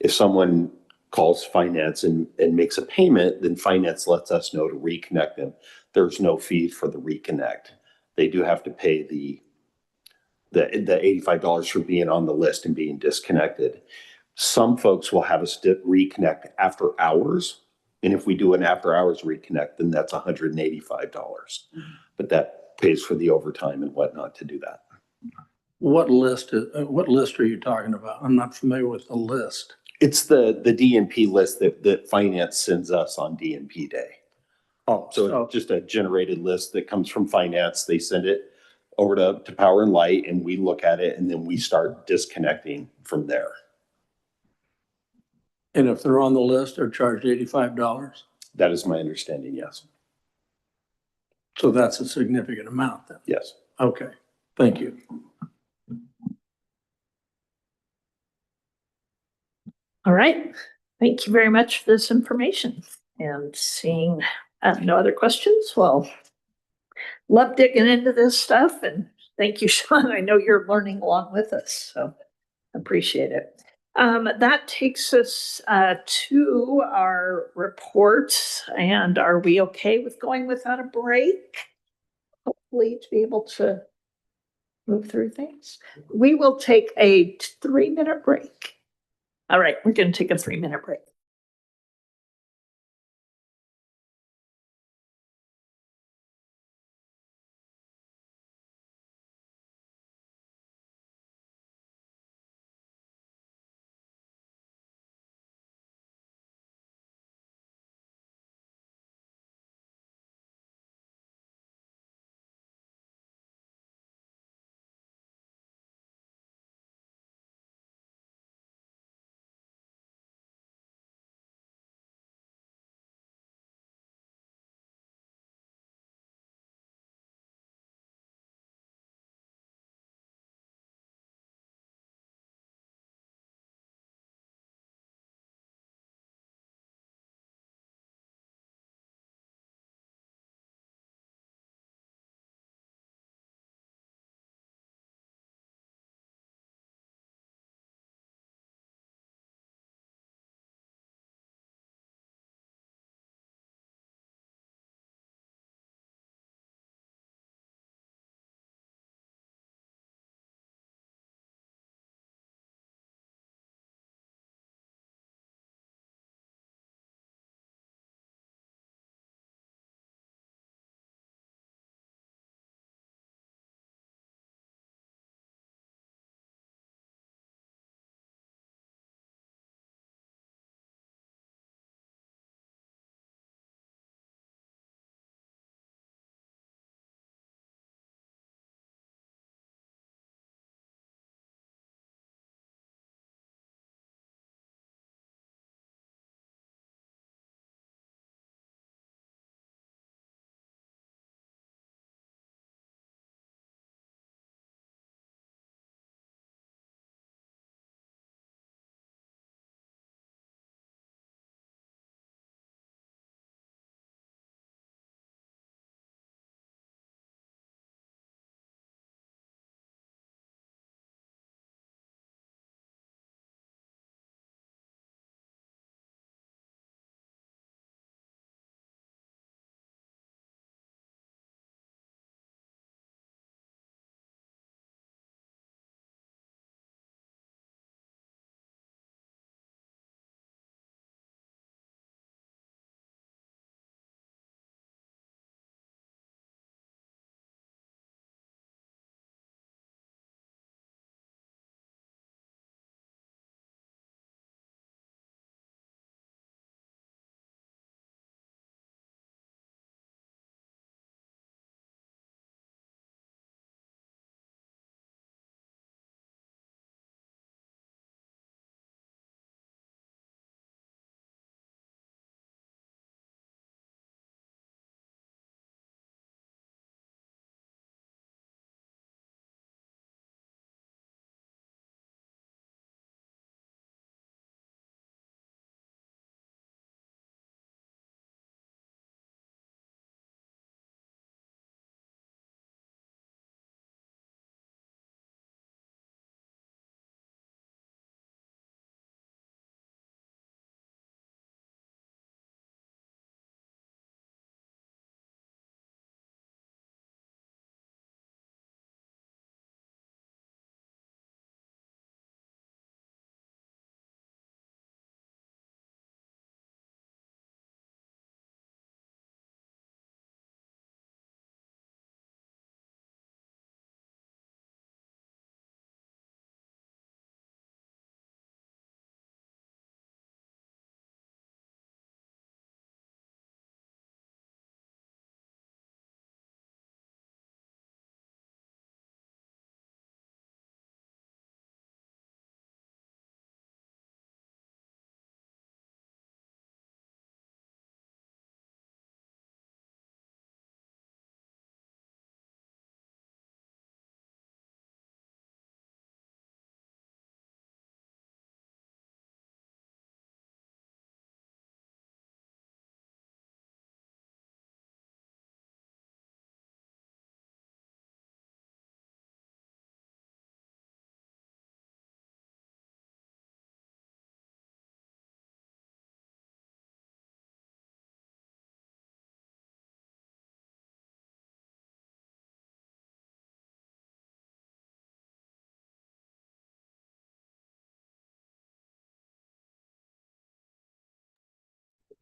If someone calls finance and makes a payment, then finance lets us know to reconnect them. There's no fee for the reconnect. They do have to pay the $85 for being on the list and being disconnected. Some folks will have us reconnect after hours. And if we do an after hours reconnect, then that's $185. But that pays for the overtime and whatnot to do that. What list are you talking about? I'm not familiar with the list. It's the DNP list that finance sends us on DNP day. Oh, So it's just a generated list that comes from finance. They send it over to Power and Light, and we look at it, and then we start disconnecting from there. and if they're on the list, they're charged $85? That is my understanding, yes. So that's a significant amount then? Yes. Okay, thank you. All right. Thank you very much for this information. And seeing no other questions, well, love digging into this stuff. And thank you, Sean. I know you're learning along with us, so appreciate it. That takes us to our reports. And are we okay with going without a break? Hopefully to be able to move through things. We will take a 3-minute break. All right, we're going to take a 3-minute break.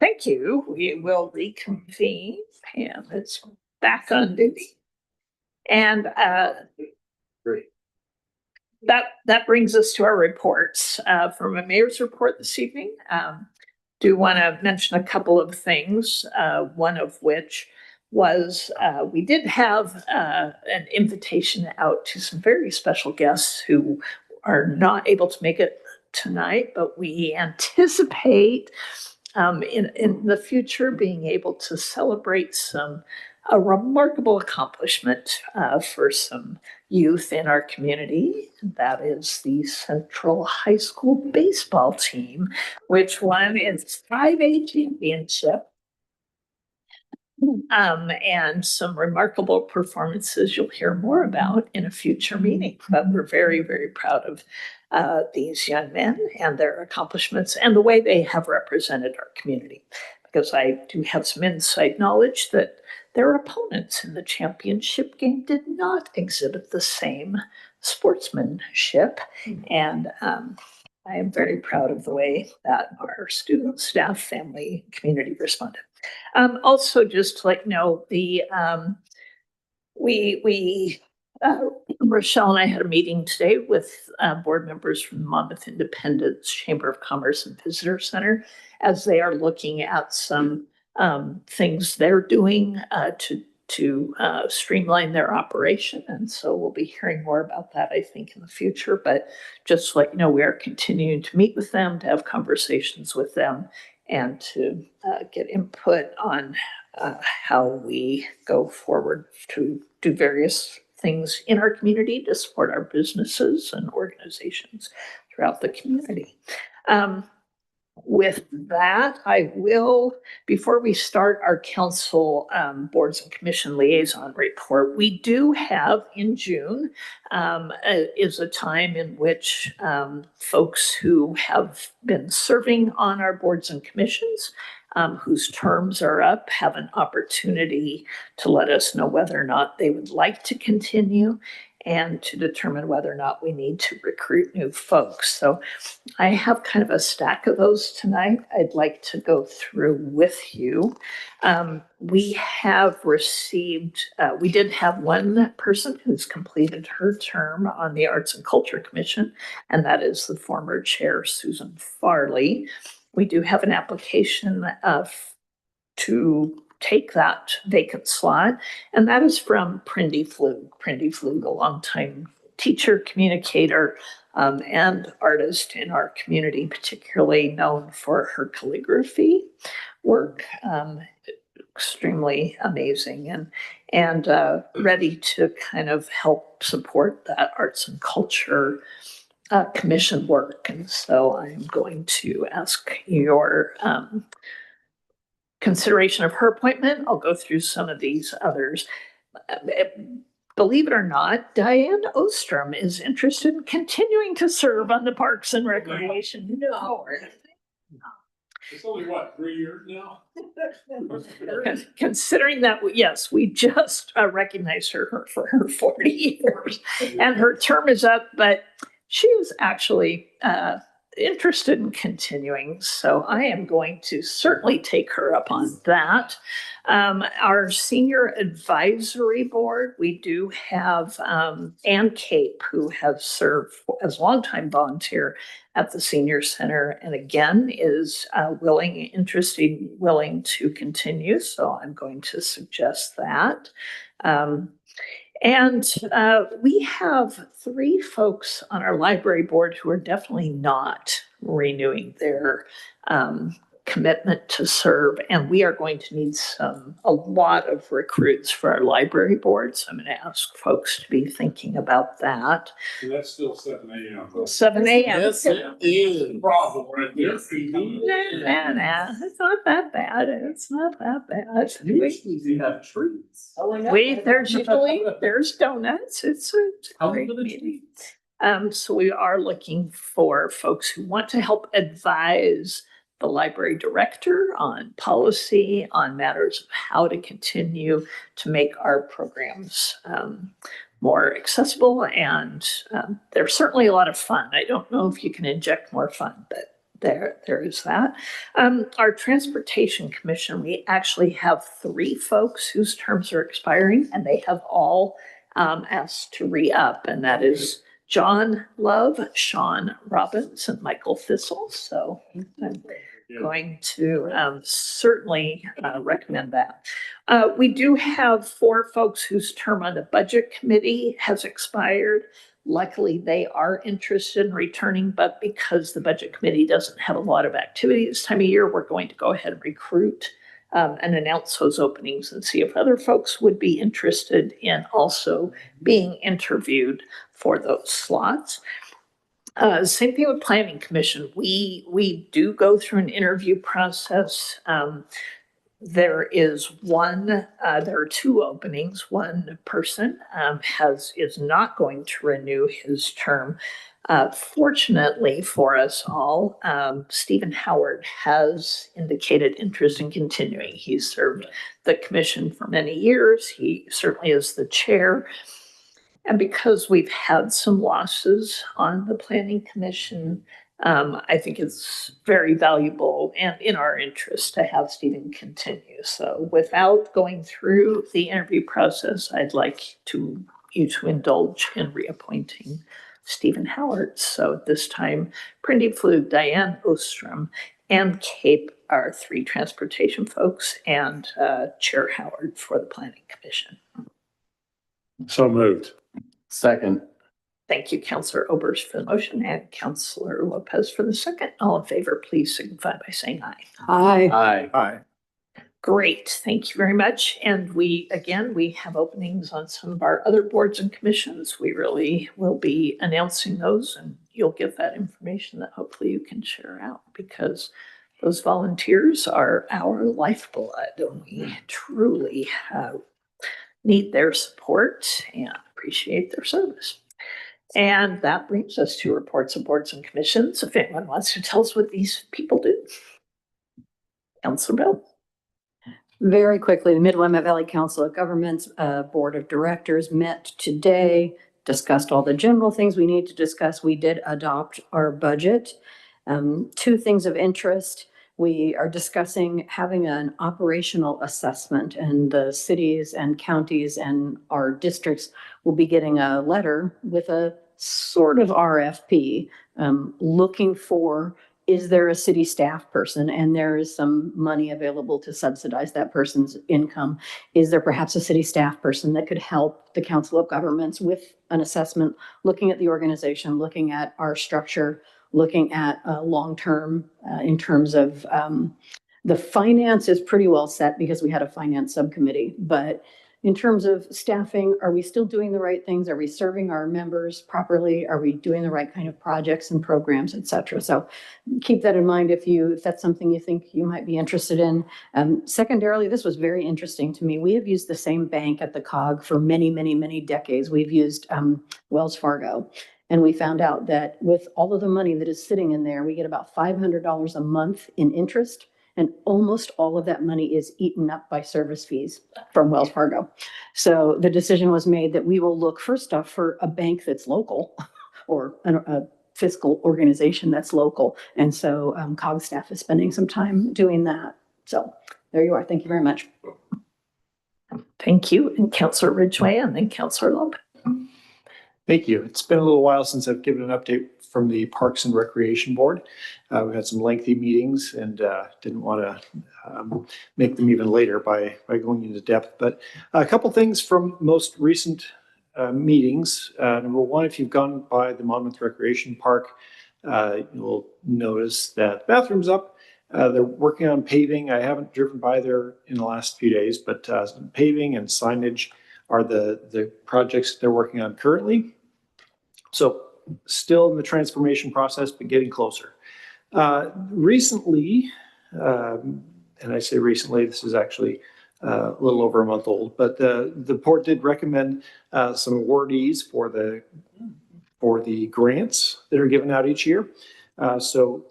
Thank you. We will reconvene. Pam is back on duty. And Great. that brings us to our reports. From a mayor's report this evening, do want to mention a couple of things, one of which was we did have an invitation out to some very special guests who are not able to make it tonight, but we anticipate in the future being able to celebrate a remarkable accomplishment for some youth in our community. That is the Central High School baseball team, which won its 5A championship. And some remarkable performances you'll hear more about in a future meeting. But we're very, very proud of these young men and their accomplishments and the way they have represented our community. Because I do have some inside knowledge that their opponents in the championship game did not exhibit the same sportsmanship. And I am very proud of the way that our students, staff, family, community responded. Also, just to let you know, Rochelle and I had a meeting today with board members from the Monmouth Independence Chamber of Commerce and Visitor Center as they are looking at some things they're doing to streamline their operation. And so we'll be hearing more about that, I think, in the future. But just to let you know, we are continuing to meet with them, to have conversations with them, and to get input on how we go forward to do various things in our community to support our businesses and organizations throughout the community. With that, I will, before we start our council boards and commission liaison report, we do have in June is a time in which folks who have been serving on our boards and commissions whose terms are up have an opportunity to let us know whether or not they would like to continue and to determine whether or not we need to recruit new folks. So I have kind of a stack of those tonight I'd like to go through with you. We have received, we did have one person who's completed her term on the Arts and Culture Commission, and that is the former chair, Susan Farley. We do have an application to take that vacant slot, and that is from Prindy Flug. Prindy Flug, a longtime teacher, communicator, and artist in our community, particularly known for her calligraphy work. Extremely amazing and ready to kind of help support that arts and culture commission work. And so I'm going to ask your consideration of her appointment. I'll go through some of these others. Believe it or not, Diane Ostrom is interested in continuing to serve on the Parks and Recreation Board. It's only what, 3 years now? Considering that, yes, we just recognized her for her 40 years and her term is up, but she is actually interested in continuing. So I am going to certainly take her up on that. Our senior advisory board, we do have Ann Cape, who has served as a longtime volunteer at the senior center and again is willing to continue. So I'm going to suggest that. And we have 3 folks on our library board who are definitely not renewing their commitment to serve. And we are going to need a lot of recruits for our library board. So I'm going to ask folks to be thinking about that. And that's still 7 a.m. 7 a.m. Yes, it is. Problem right there. It's not that bad. It's not that bad. We have treats. There's donuts. It's a great meeting. So we are looking for folks who want to help advise the library director on policy, on matters of how to continue to make our programs more accessible. And they're certainly a lot of fun. I don't know if you can inject more fun, but there is that. Our Transportation Commission, we actually have 3 folks whose terms are expiring, and they have all asked to re-up, and that is John Love, Sean Robbins, and Michael Thistle. So I'm going to certainly recommend that. We do have 4 folks whose term on the Budget Committee has expired. Luckily, they are interested in returning, but because the Budget Committee doesn't have a lot of activity this time of year, we're going to go ahead and recruit and announce those openings and see if other folks would be interested in also being interviewed for those slots. Same thing with Planning Commission. We do go through an interview process. There are 2 openings. One person is not going to renew his term. Fortunately for us all, Stephen Howard has indicated interest in continuing. He's served the commission for many years. He certainly is the chair. And because we've had some losses on the Planning Commission, I think it's very valuable and in our interest to have Stephen continue. So without going through the interview process, I'd like you to indulge in reappointing Stephen Howard. So at this time, Prindy Flug, Diane Ostrom, and Cape are 3 transportation folks, and Chair Howard for the Planning Commission. So moved. Second. Thank you, Councillor Oberst, for the motion, and Councillor Lopez for the second. All in favor, please signify by saying aye. Aye. Aye. Aye. Great, thank you very much. And we have openings on some of our other boards and commissions. We really will be announcing those, and you'll get that information that hopefully you can share out, because those volunteers are our lifeblood, and we truly need their support and appreciate their service. And that brings us to reports of boards and commissions. If anyone wants to tell us what these people do. Councillor Bell. Very quickly, the Mid-Willamette Valley Council of Governments Board of Directors met today, discussed all the general things we need to discuss. We did adopt our budget. 2 things of interest. We are discussing having an operational assessment, and the cities and counties and our districts will be getting a letter with a sort of RFP looking for, is there a city staff person, and there is some money available to subsidize that person's income. Is there perhaps a city staff person that could help the Council of Governments with an assessment, looking at the organization, looking at our structure, looking at long-term in terms of the finance is pretty well set because we had a finance subcommittee. But in terms of staffing, are we still doing the right things? Are we serving our members properly? Are we doing the right kind of projects and programs, et cetera? So keep that in mind if that's something you think you might be interested in. Secondarily, this was very interesting to me. We have used the same bank at the COG for many, many, many decades. We've used Wells Fargo. And we found out that with all of the money that is sitting in there, we get about $500 a month in interest. And almost all of that money is eaten up by service fees from Wells Fargo. So the decision was made that we will look first off for a bank that's local or a fiscal organization that's local. And so COG staff is spending some time doing that. So there you are. Thank you very much. Thank you. And Councillor Ridgway, and then Councillor Lopez. Thank you. It's been a little while since I've given an update from the Parks and Recreation Board. We had some lengthy meetings and didn't want to make them even later by going into depth. But a couple things from most recent meetings. Number one, if you've gone by the Monmouth Recreation Park, you'll notice that the bathroom's up. They're working on paving. I haven't driven by there in the last few days, but paving and signage are the projects they're working on currently. So still in the transformation process, but getting closer. Recently, and I say recently, this is actually a little over a month old, but the board did recommend some awardees for the grants that are given out each year. So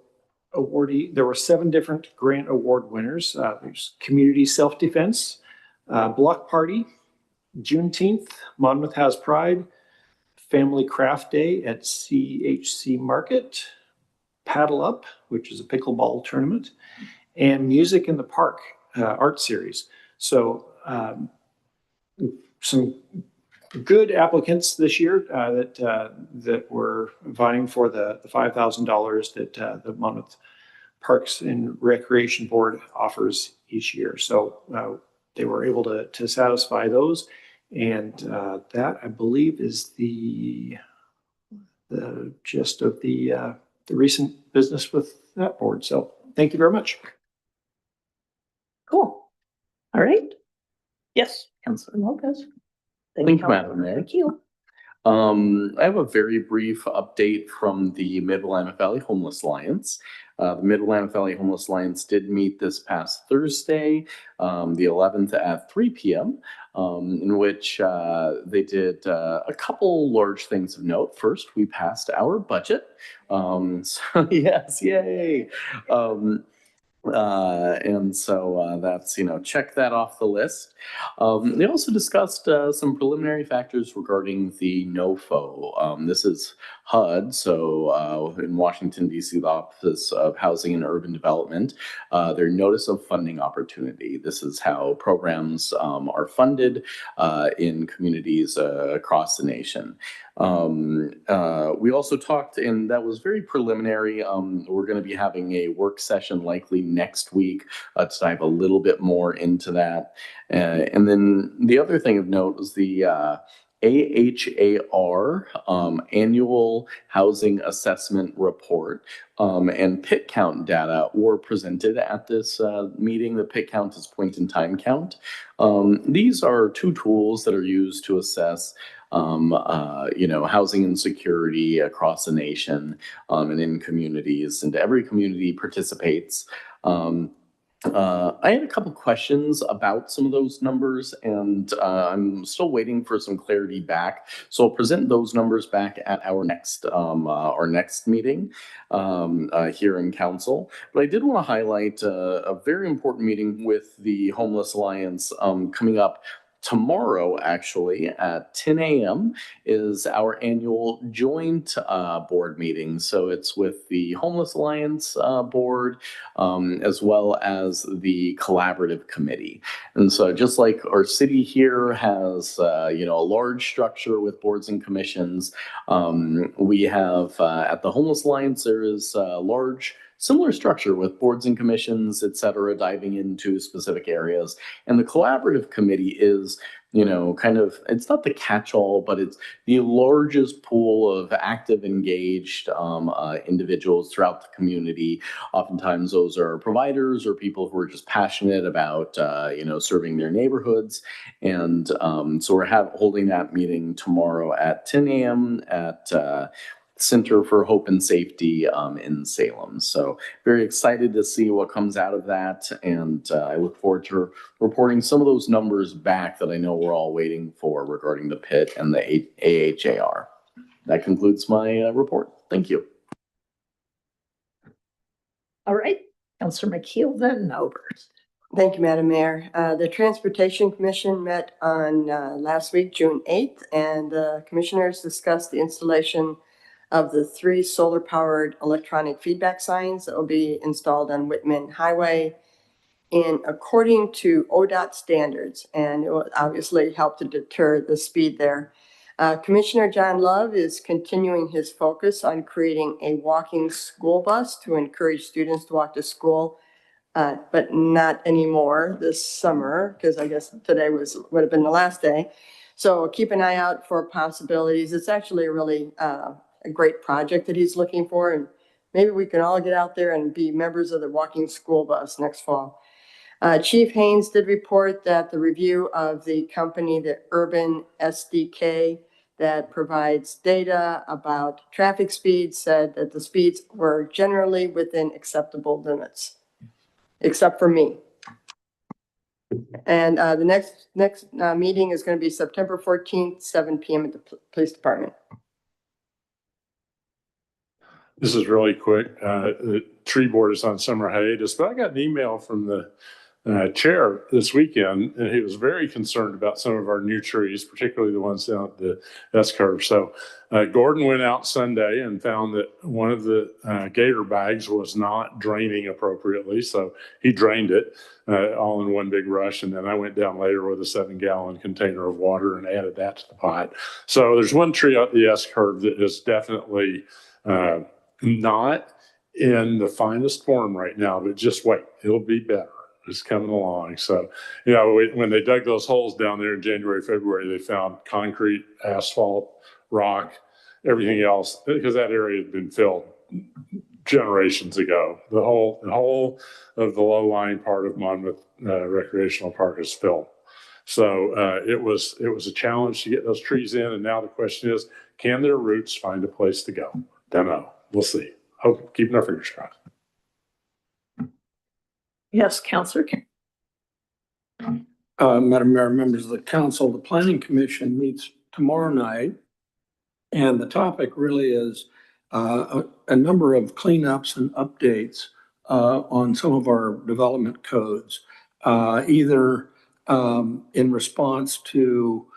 there were 7 different grant award winners. There's Community Self-Defense, Block Party, Juneteenth, Monmouth Has Pride, Family Craft Day at CHC Market, Paddle Up, which is a pickleball tournament, and Music in the Park art series. So some good applicants this year that were vying for the $5,000 that the Monmouth Parks and Recreation Board offers each year. So they were able to satisfy those. And that, I believe, is the gist of the recent business with that board. So thank you very much. Cool. All right. Yes, Councilor Lopez. Thank you, Madam Mayor. McKeel. I have a very brief update from the Mid-Willamette Valley Homeless Alliance. The Mid-Willamette Valley Homeless Alliance did meet this past Thursday, the 11th at 3 p.m., in which they did a couple large things of note. First, we passed our budget. So yes, yay. And so that's, check that off the list. They also discussed some preliminary factors regarding the NOFO. This is HUD, so in Washington, D.C., the Office of Housing and Urban Development, their Notice of Funding Opportunity. This is how programs are funded in communities across the nation. We also talked, and that was very preliminary. We're going to be having a work session likely next week to dive a little bit more into that. And then the other thing of note was the AHAR Annual Housing Assessment Report and PIT count data were presented at this meeting. The PIT count is point in time count. These are two tools that are used to assess housing insecurity across the nation and in communities, and every community participates. I had a couple questions about some of those numbers, and I'm still waiting for some clarity back. So I'll present those numbers back at our next meeting here in council. But I did want to highlight a very important meeting with the Homeless Alliance coming up tomorrow, actually, at 10 a.m. is our annual joint board meeting. So it's with the Homeless Alliance board, as well as the collaborative committee. And so just like our city here has, a large structure with boards and commissions, we have at the Homeless Alliance, there is a large similar structure with boards and commissions, et cetera, diving into specific areas. And the collaborative committee is, it's not the catch-all, but it's the largest pool of active, engaged individuals throughout the community. Oftentimes those are providers or people who are just passionate about, serving their neighborhoods. And so we're holding that meeting tomorrow at 10 a.m. at Center for Hope and Safety in Salem. So very excited to see what comes out of that. And I look forward to reporting some of those numbers back that I know we're all waiting for regarding the PIT and the AHAR. That concludes my report. Thank you. All right, Councilor McKeel, then Noebers. Thank you, Madam Mayor. The Transportation Commission met on last week, June 8th, and the commissioners discussed the installation of the 3 solar-powered electronic feedback signs that will be installed on Whitman Highway according to ODOT standards, and it will obviously help to deter the speed there. Commissioner John Love is continuing his focus on creating a walking school bus to encourage students to walk to school, but not anymore this summer, because I guess today would have been the last day. So keep an eye out for possibilities. It's actually a really a great project that he's looking for, and maybe we can all get out there and be members of the walking school bus next fall. Chief Haynes did report that the review of the company, the Urban SDK, that provides data about traffic speeds, said that the speeds were generally within acceptable limits, except for me. And the next meeting is going to be September 14th, 7 p.m. at the police department. This is really quick. The tree board is on summer hiatus, but I got an email from the chair this weekend, and he was very concerned about some of our new trees, particularly the ones down at the S-curve. So Gordon went out Sunday and found that one of the gator bags was not draining appropriately. So he drained it all in one big rush. And then I went down later with a 7-gallon container of water and added that to the pot. So there's one tree up the S-curve that is definitely not in the finest form right now, but just wait, it'll be better. It's coming along. So, you know, when they dug those holes down there in January, February, they found concrete, asphalt, rock, everything else, because that area had been filled generations ago. The whole of the low-lying part of Monmouth Recreational Park is filled. So it was a challenge to get those trees in. And now the question is, can their roots find a place to go? Don't know. We'll see. Hope, keeping our fingers crossed. Yes, Councillor King. Madam Mayor, members of the council, the Planning Commission meets tomorrow night. And the topic really is a number of cleanups and updates on some of our development codes, either in response to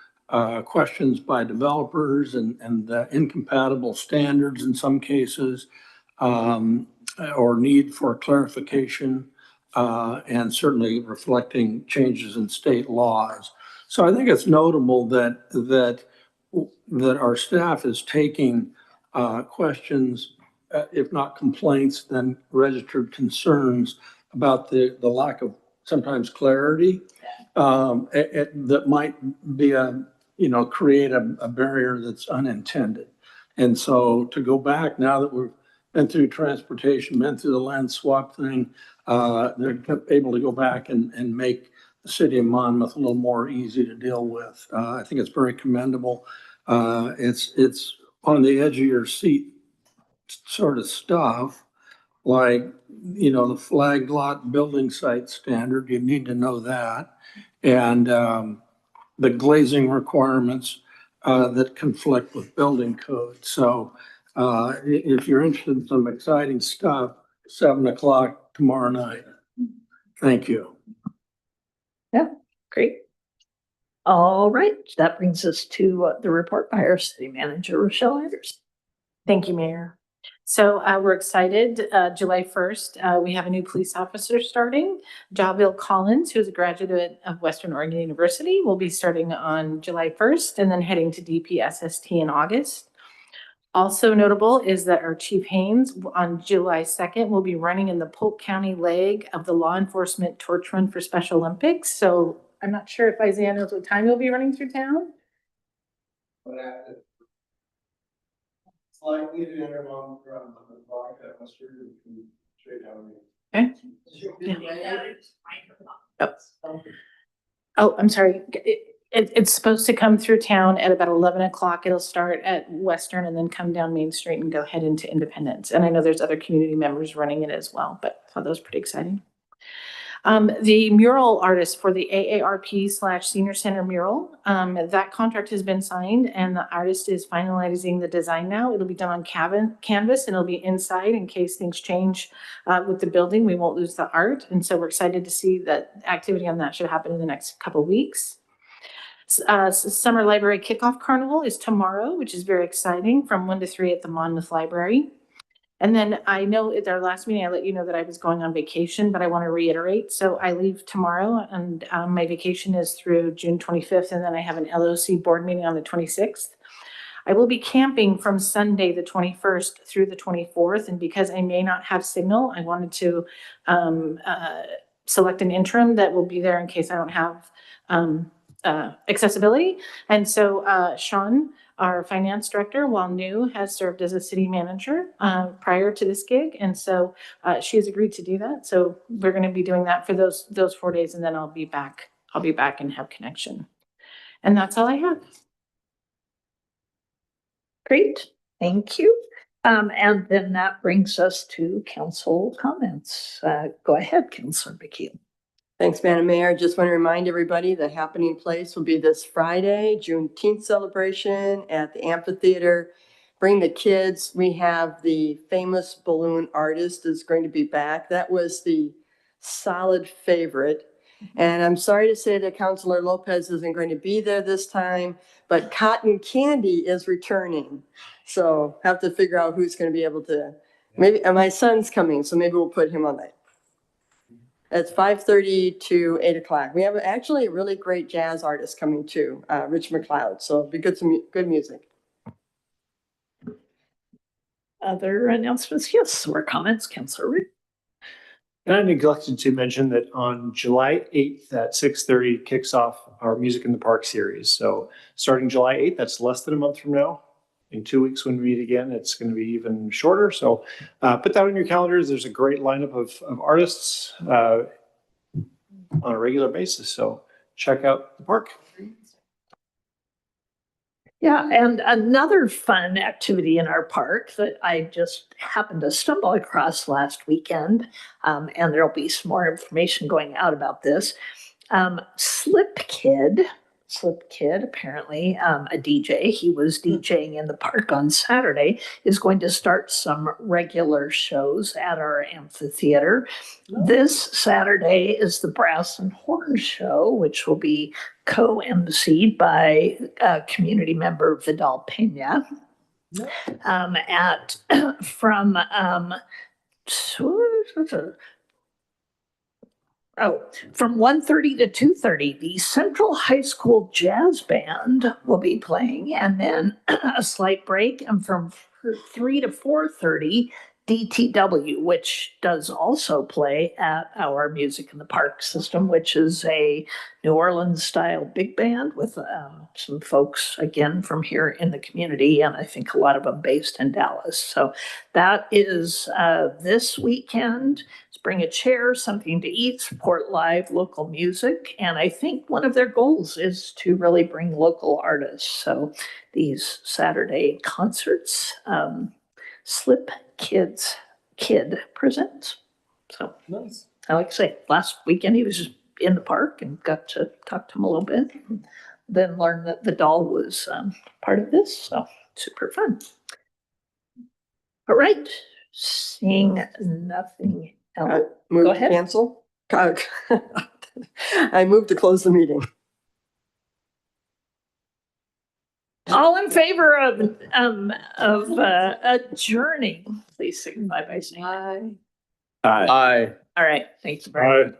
questions by developers and incompatible standards in some cases, or need for clarification, and certainly reflecting changes in state laws. So I think it's notable that our staff is taking questions, if not complaints, then registered concerns about the lack of sometimes clarity that might be create a barrier that's unintended. And so to go back now that we've been through transportation, been through the land swap thing, they're able to go back and make the city of Monmouth a little more easy to deal with. I think it's very commendable. It's on the edge of your seat sort of stuff, like, the flagged lot building site standard, you need to know that. And the glazing requirements that conflict with building code. So if you're interested in some exciting stuff, 7 o'clock tomorrow night. Thank you. Yeah, great. All right, that brings us to the report by our city manager, Rochelle Anderson. Thank you, Mayor. So we're excited. July 1st, we have a new police officer starting. Javille Collins, who is a graduate of Western Oregon University, will be starting on July 1st and then heading to DPSST in August. Also notable is that our Chief Haynes on July 2nd will be running in the Polk County leg of the Law Enforcement Torch Run for Special Olympics. So I'm not sure if Isaiah knows what time he'll be running through town. It's likely to enter on from the block that must be straight down. Okay. Oh, I'm sorry. It's supposed to come through town at about 11 o'clock. It'll start at Western and then come down Main Street and go head into Independence. And I know there's other community members running it as well, but I thought that was pretty exciting. The mural artist for the AARP/Senior Center mural, that contract has been signed and the artist is finalizing the design now. It'll be done on canvas and it'll be inside in case things change with the building. We won't lose the art. And so we're excited to see that activity on that should happen in the next couple of weeks. Summer Library Kickoff Carnival is tomorrow, which is very exciting, from 1 to 3 at the Monmouth Library. And then I know at our last meeting, I let you know that I was going on vacation, but I want to reiterate. So I leave tomorrow and my vacation is through June 25th. And then I have an LOC board meeting on the 26th. I will be camping from Sunday, the 21st through the 24th. And because I may not have signal, I wanted to select an interim that will be there in case I don't have accessibility. And so Sean, our finance director, while new, has served as a city manager prior to this gig. And so she has agreed to do that. So we're going to be doing that for those 4 days. And then I'll be back and have connection. And that's all I have. Great, thank you. And then that brings us to council comments. Go ahead, Councilor McKeel. Thanks, Madam Mayor. Just want to remind everybody the happening place will be this Friday, Juneteenth celebration at the amphitheater. Bring the kids. We have the famous balloon artist is going to be back. That was the solid favorite And I'm sorry to say that Councilor Lopez isn't going to be there this time, but Cotton Candy is returning. So have to figure out who's going to be able to, maybe, and my son's coming, so maybe we'll put him on that. It's 5:30 to 8 o'clock. We have actually a really great jazz artist coming too, Rich McLeod. So it'll be good music. Other announcements? Yes, or comments, Councilor Reed? And I neglected to mention that on July 8th at 6:30 kicks off our Music in the Park series. So starting July 8th, that's less than a month from now. In 2 weeks when we meet again, it's going to be even shorter. So put that on your calendars. There's a great lineup of artists on a regular basis. So check out the park. Yeah, and another fun activity in our park that I just happened to stumble across last weekend, and there'll be some more information going out about this. Slip Kid, apparently a DJ, he was DJing in the park on Saturday, is going to start some regular shows at our amphitheater. This Saturday is the Brass and Horn Show, which will be co-emceed by community member Vidal Pena from 1:30 to 2:30, the Central High School Jazz Band will be playing, and then a slight break, and from 3 to 4:30, DTW, which does also play at our Music in the Park system, which is a New Orleans style big band with some folks, again, from here in the community, and I think a lot of them based in Dallas. So that is this weekend. Bring a chair, something to eat, support live local music. And I think one of their goals is to really bring local artists. So these Saturday concerts, Slip Kid presents. So nice. I like to say, last weekend he was just in the park and got to talk to him a little bit. Then learned that Vidal was part of this. So super fun. All right. Seeing nothing else. Move Go to ahead. cancel. I move to close the meeting. All in favor of adjourning, please signify by saying aye. Aye. All right, thank you very much.